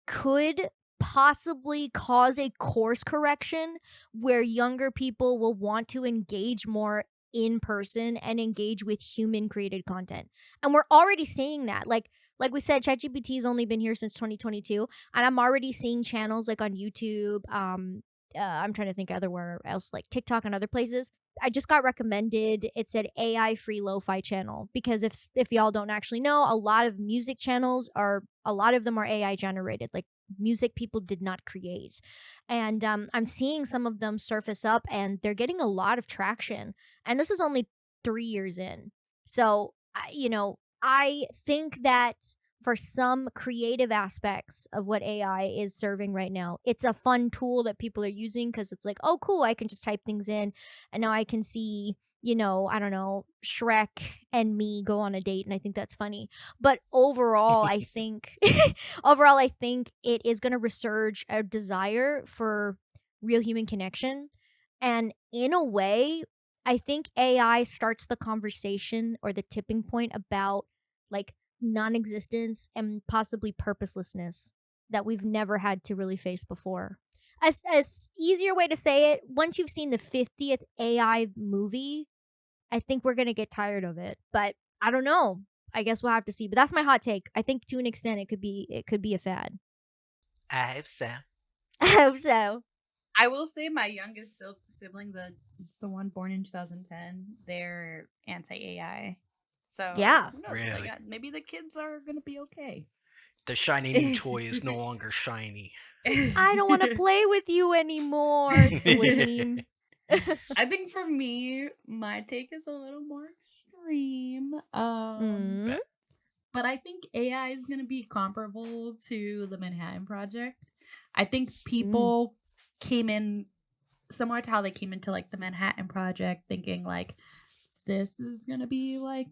could possibly cause a course correction where younger people will want to engage more in person and engage with human created content. And we're already seeing that. Like we said, ChatGPT's only been here since 2022, and I'm already seeing channels like on YouTube. I'm trying to think otherwhere else, like TikTok and other places. I just got recommended. It said AI free lo-fi channel because if y'all don't actually know, a lot of music channels are a lot of them are AI generated, like music people did not create, and I'm seeing some of them surface up, and they're getting a lot of traction. And this is only 3 years in, so I think that for some creative aspects of what AI is serving right now, it's a fun tool that people are using because it's like, oh, cool, I can just type things in and now I can see, I don't know, Shrek and me go on a date. And I think that's funny. But overall, I think, it is going to resurge a desire for real human connection. And in a way, I think AI starts the conversation or the tipping point about like non-existence and possibly purposelessness that we've never had to really face before. As easier way to say it, once you've seen the 50th AI movie, I think we're gonna get tired of it. But I don't know. I guess we'll have to see. But that's my hot take. I think to an extent it could be a fad. I hope so. I hope so. I will say my youngest sibling, the one born in 2010, they're anti-AI. So Yeah. who knows? Really? Maybe the kids are gonna be okay. The shiny new toy is no longer shiny. I don't want to play with you anymore. It's the Woody meme. I think for me, my take is a little more extreme. Mm. But I think AI is going to be comparable to the Manhattan Project. I think people came in similar to how they came into like the Manhattan Project thinking like this is going to be like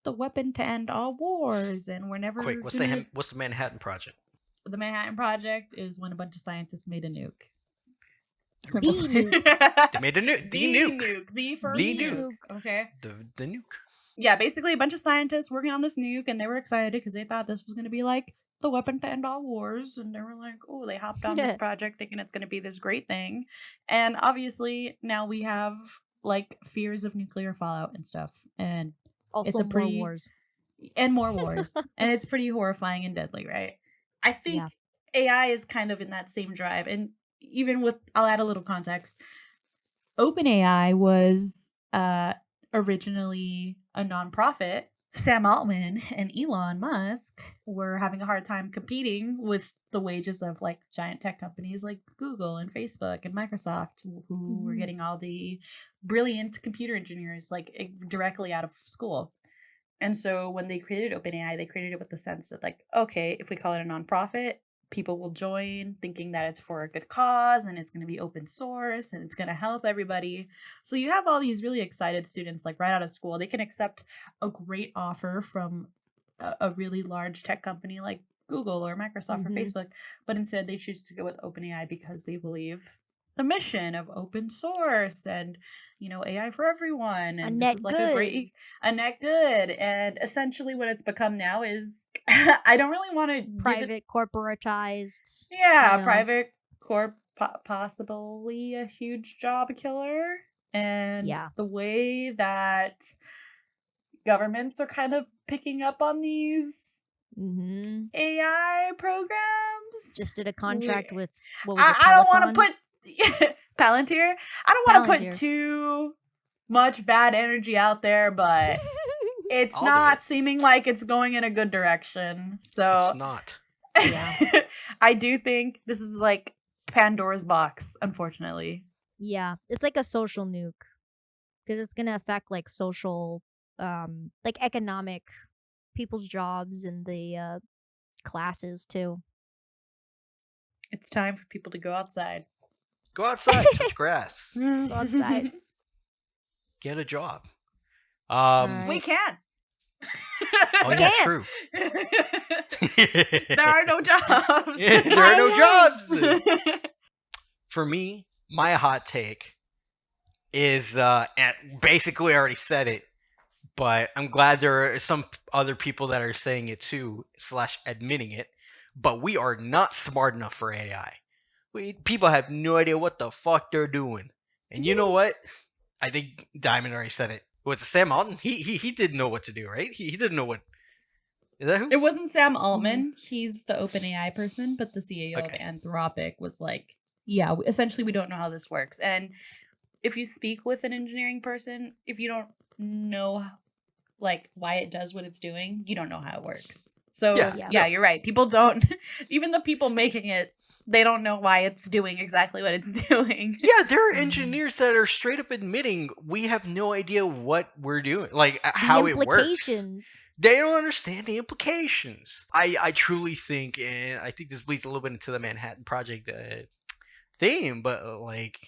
the weapon to end all wars, and we're never Quick, what's the Manhattan Project? The Manhattan Project is when a bunch of scientists made a nuke. The nuke. They made a nuke. The nuke. The first The nuke. nuke. Okay. The nuke. Yeah, basically a bunch of scientists working on this nuke, and they were excited because they thought this was going to be like the weapon to end all wars, and they were like, oh, they hopped on this project thinking it's going to be this great thing. And obviously now we have like fears of nuclear fallout and stuff, and Also it's a pretty more wars. and more wars. And it's pretty horrifying and deadly, right? I think AI is kind of in that same drive. And even with, I'll add a little context. OpenAI was originally a nonprofit. Sam Altman and Elon Musk were having a hard time competing with the wages of like giant tech companies like Google and Facebook and Microsoft, who were getting all the brilliant computer engineers like directly out of school. And so when they created OpenAI, they created it with the sense that like, okay, if we call it a nonprofit, people will join thinking that it's for a good cause and it's going to be open source and it's going to help everybody. So you have all these really excited students like right out of school. They can accept a great offer from a really large tech company like Google or Microsoft or Facebook, but instead they choose to go with OpenAI because they believe the mission of open source and, you know, AI for everyone. And this is like a net good. And essentially what it's become now is I don't really want to private corporatized. Private corp, possibly a huge job killer. And the way that governments are kind of picking up on these AI programs. Just did a contract with what was it, I don't want to put Palantir. I don't want to put too much bad energy out there, but it's not seeming like it's going in a good direction. So it's not. Yeah. I do think this is like Pandora's box, unfortunately. Yeah, it's like a social nuke because it's gonna affect like social, like economic, people's jobs and the classes too. It's time for people to go outside. Go outside, touch grass. Go outside. Get a job. We can. Oh yeah, true. There are no jobs. There are no jobs. For me, my hot take is, and basically I already said it, but I'm glad there are some other people that are saying it too, / admitting it. But we are not smart enough for AI. People have no idea what the fuck they're doing. And you know what? I think Diamond already said it. Was it Sam Alton? He didn't know what to do, right? He didn't know what. Is that who? It wasn't Sam Altman. He's the OpenAI person, but the CEO Okay. of Anthropic was like, yeah, essentially we don't know how this works. And if you speak with an engineering person, if you don't know like why it does what it's doing, you don't know how it works. So yeah, you're right. People don't, even the people making it, they don't know why it's doing exactly what it's doing. Yeah, there are engineers that are straight up admitting we have no idea what we're doing, like how it works. They don't understand the implications. I truly think, and I think this bleeds a little bit into the Manhattan Project theme, but like,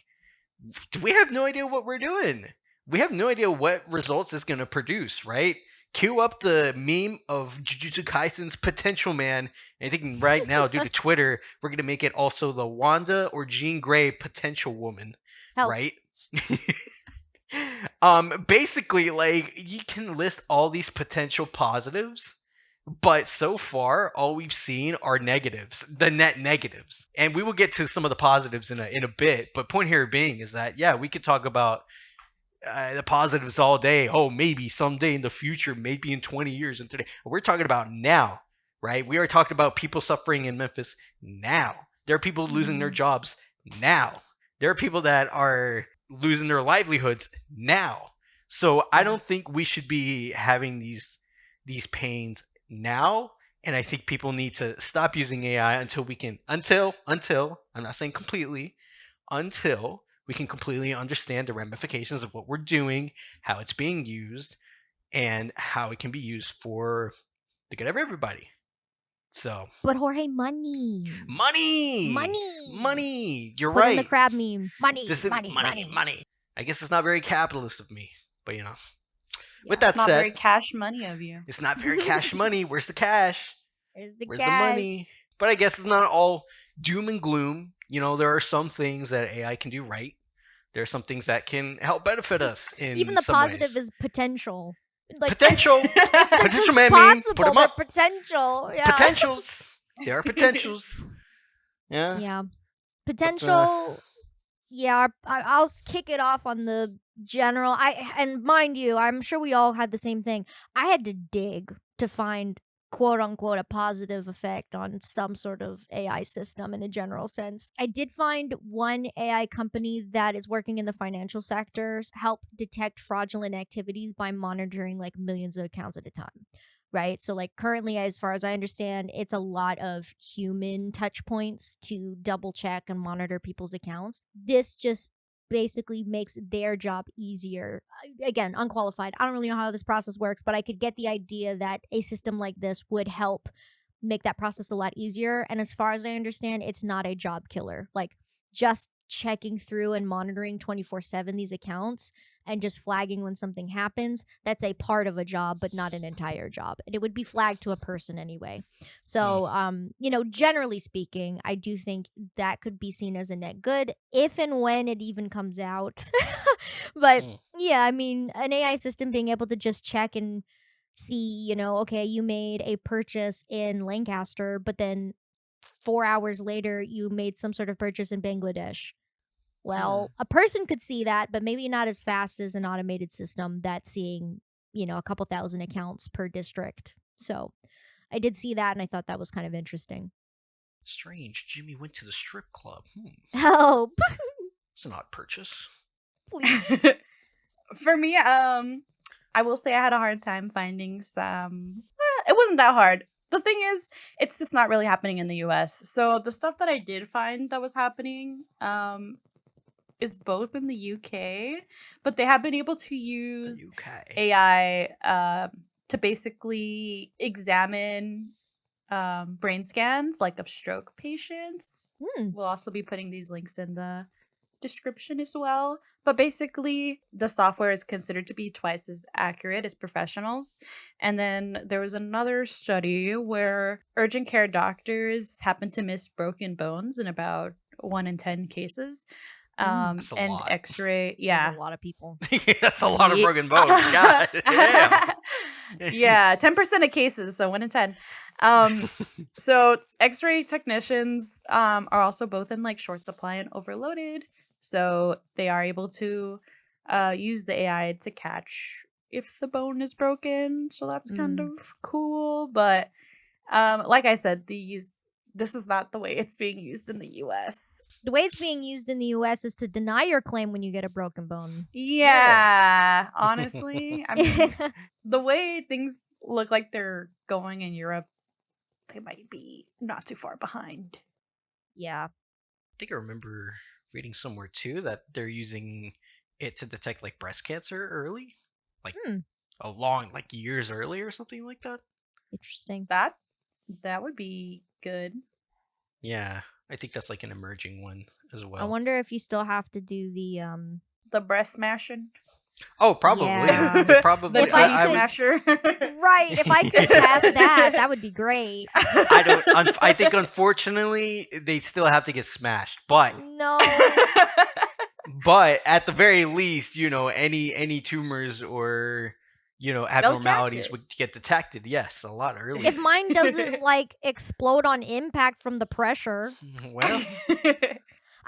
we have no idea what we're doing. We have no idea what results it's going to produce, right? Cue up the meme of Jujutsu Kaisen's potential man. And I think right now, due to Twitter, we're going to make it also the Wanda or Jean Grey potential woman, right? Basically, like, you can list all these potential positives, but so far, all we've seen are negatives, the net negatives. And we will get to some of the positives in a bit. But point here being is that, yeah, we could talk about the positives all day. Oh, maybe someday in the future, maybe in 20 years and today. We're talking about now, right? We are talking about people suffering in Memphis now. There are people losing their jobs now. There are people that are losing their livelihoods now. So I don't think we should be having these pains now. And I think people need to stop using AI until we can, until I'm not saying completely, until we can completely understand the ramifications of what we're doing, how it's being used, and how it can be used for the good of everybody. So, but Jorge, money. You're Put right. in the crab meme. Money. I guess it's not very capitalist of me, but you know. Yeah, With that it's not said, very cash money of you. It's not very cash money. Where's the cash? Where's the money? But I guess it's not all doom and gloom. You know, there are some things that AI can do right. There are some things that can help benefit us in even the some positive ways. is potential. Like, Potential. Potential, man. Put them up. Potential. Yeah. Potentials. There are potentials. Yeah. Yeah. Potential. I'll kick it off on the general. And mind you, I'm sure we all had the same thing. I had to dig to find quote unquote a positive effect on some sort of AI system in a general sense. I did find one AI company that is working in the financial sector help detect fraudulent activities by monitoring like millions of accounts at a time. Right. So like currently, as far as I understand, it's a lot of human touch points to double check and monitor people's accounts. This just basically makes their job easier. Again, unqualified. I don't really know how this process works, but I could get the idea that a system like this would help make that process a lot easier. And as far as I understand, it's not a job killer. Like just checking through and monitoring 24/7 these accounts and just flagging when something happens, that's a part of a job but not an entire job, and it would be flagged to a person anyway. So generally speaking, I do think that could be seen as a net good if and when it even comes out. But yeah, I mean, an AI system being able to just check and see, okay, you made a purchase in Lancaster, but then 4 hours later you made some sort of purchase in Bangladesh. Well, a person could see that, but maybe not as fast as an automated system that's seeing, a couple thousand accounts per district. So I did see that, and I thought that was kind of interesting. Strange. Jimmy went to the strip club. Help. It's an odd purchase. Please. For me, I will say I had a hard time finding some. It wasn't that hard. The thing is, it's just not really happening in the US. So the stuff that I did find that was happening is both in the UK, but they have been able to use AI to basically examine brain scans, like of stroke patients. We'll also be putting these links in the description as well. But basically, the software is considered to be twice as accurate as professionals. And then there was another study where urgent care doctors happened to miss broken bones in about 1 in 10 cases. That's a and lot. X-ray. There's Yeah. a lot of people. That's a lot of Ye- broken bones. God damn. Yeah, 10% of cases, so 1 in 10. So X-ray technicians are also both in like short supply and overloaded, so they are able to use the AI to catch if the bone is broken. So that's kind of cool, but like I said, this is not the way it's being used in the US. The way it's being used in the US is to deny your claim when you get a broken bone. Yeah, honestly, I mean, the way things look like they're going in Europe, they might be not too far behind. Yeah. I think I remember reading somewhere too that they're using it to detect like breast cancer early, like a long, like years early or something like that. Interesting. That would be good. Yeah, I think that's like an emerging one as well. I wonder if you still have to do the The breast smashing. Oh, probably. Yeah. They probably. The If I titty could- smasher. right. If I could pass that, that would be great. I don't. I think unfortunately they still have to get smashed, but No. at the very least, any tumors or abnormalities it. would get detected. Yes, a lot earlier. If mine doesn't like explode on impact from the pressure. Well,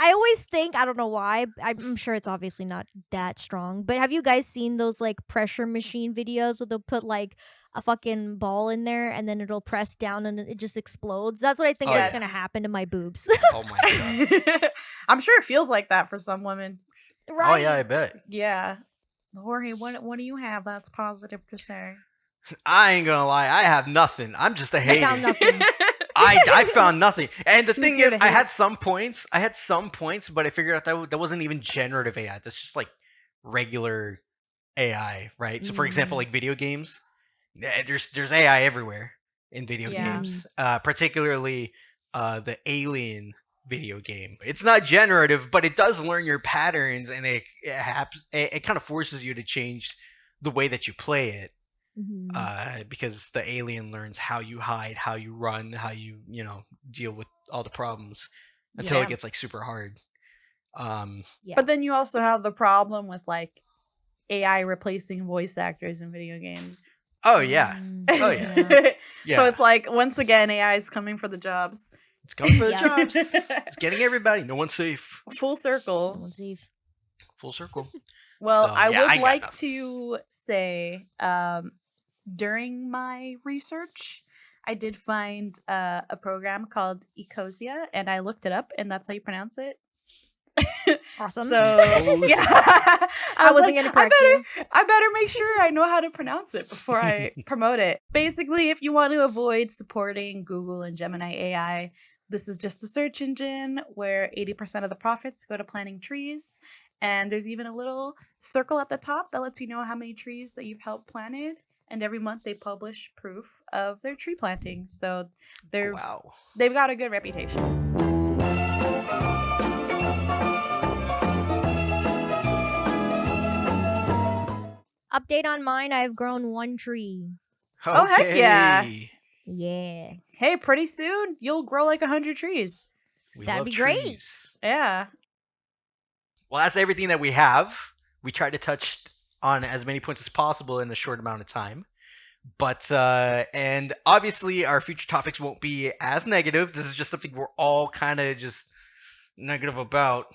I always think, I don't know why, I'm sure it's obviously not that strong, but have you guys seen those like pressure machine videos where they'll put like a fucking ball in there and then it'll press down and it just explodes? That's what I think Oh, that's yes. gonna happen to my boobs. oh my god. I'm sure it feels like that for some women. Right? Oh yeah, I bet. Yeah. Jorge, what do you have that's positive to say? I ain't gonna lie, I have nothing. I'm just a I hater. found nothing. I found nothing. And the Who's thing here is, to I hate? had some points, but I figured out that wasn't even generative AI. That's just like regular AI, right? So for example, like video games, there's AI everywhere in video Yeah. games. Particularly the Alien video game. It's not generative, but it does learn your patterns, and it kind of forces you to change the way that you play it. Because the alien learns how you hide, how you run, how you deal with all the problems until Yeah. it gets like super hard. Yeah. But then you also have the problem with like AI replacing voice actors in video games. Oh yeah, oh yeah, yeah. So it's like once again AI is coming for the jobs. It's going for the Yeah. jobs. It's getting everybody. No one's safe. Full No circle. one's safe. Full circle. Well, So, I yeah, would I got like nothing. to say during my research, I did find a program called Ecosia, and I looked it up, and that's how you pronounce it. Awesome. So Ecosia. yeah, I wasn't gonna correct you. I better make sure I know how to pronounce it before I promote it. Basically, if you want to avoid supporting Google and Gemini AI, this is just a search engine where 80% of the profits go to planting trees. And there's even a little circle at the top that lets you know how many trees that you've helped planted. And every month they publish proof of their tree plantings. So Wow. they've got a good reputation. Update on mine, I've grown one tree. Oh, heck yeah. Okay. Yeah. Hey, pretty soon you'll grow like 100 trees. We That'd love be great. trees. Yeah. Well, that's everything that we have. We tried to touch on as many points as possible in a short amount of time. But and obviously our future topics won't be as negative. This is just something we're all kind of just negative about.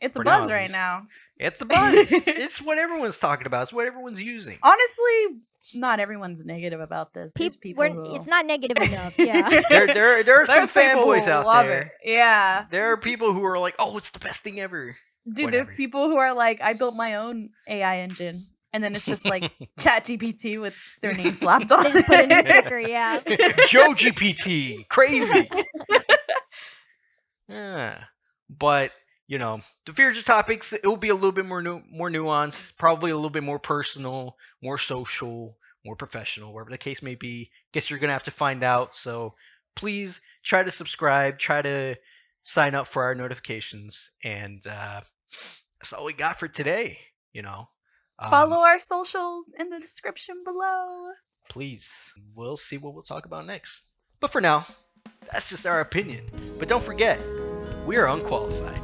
It's a For buzz now, at right least. now. It's the buzz. It's what everyone's talking about. It's what everyone's using. Honestly, not everyone's negative about this. There's people who... It's not negative enough. Yeah. There are some There's people fanboys who out love there. it. Yeah. There are people who are like, "Oh, it's the best thing ever." Dude, there's Whatever. people who are like, I built my own AI engine. And then it's just like ChatGPT with their name slapped on They just put a new it. sticker, yeah. Joe GPT, crazy. Yeah, but the future topics, it will be a little bit more nuanced, probably a little bit more personal, more social, more professional, wherever the case may be. Guess you're gonna have to find out. So please try to subscribe, try to sign up for our notifications, and that's all we got for today. Follow our socials in the description below. Please. We'll see what we'll talk about next. But for now, that's just our opinion. But don't forget, we are unqualified.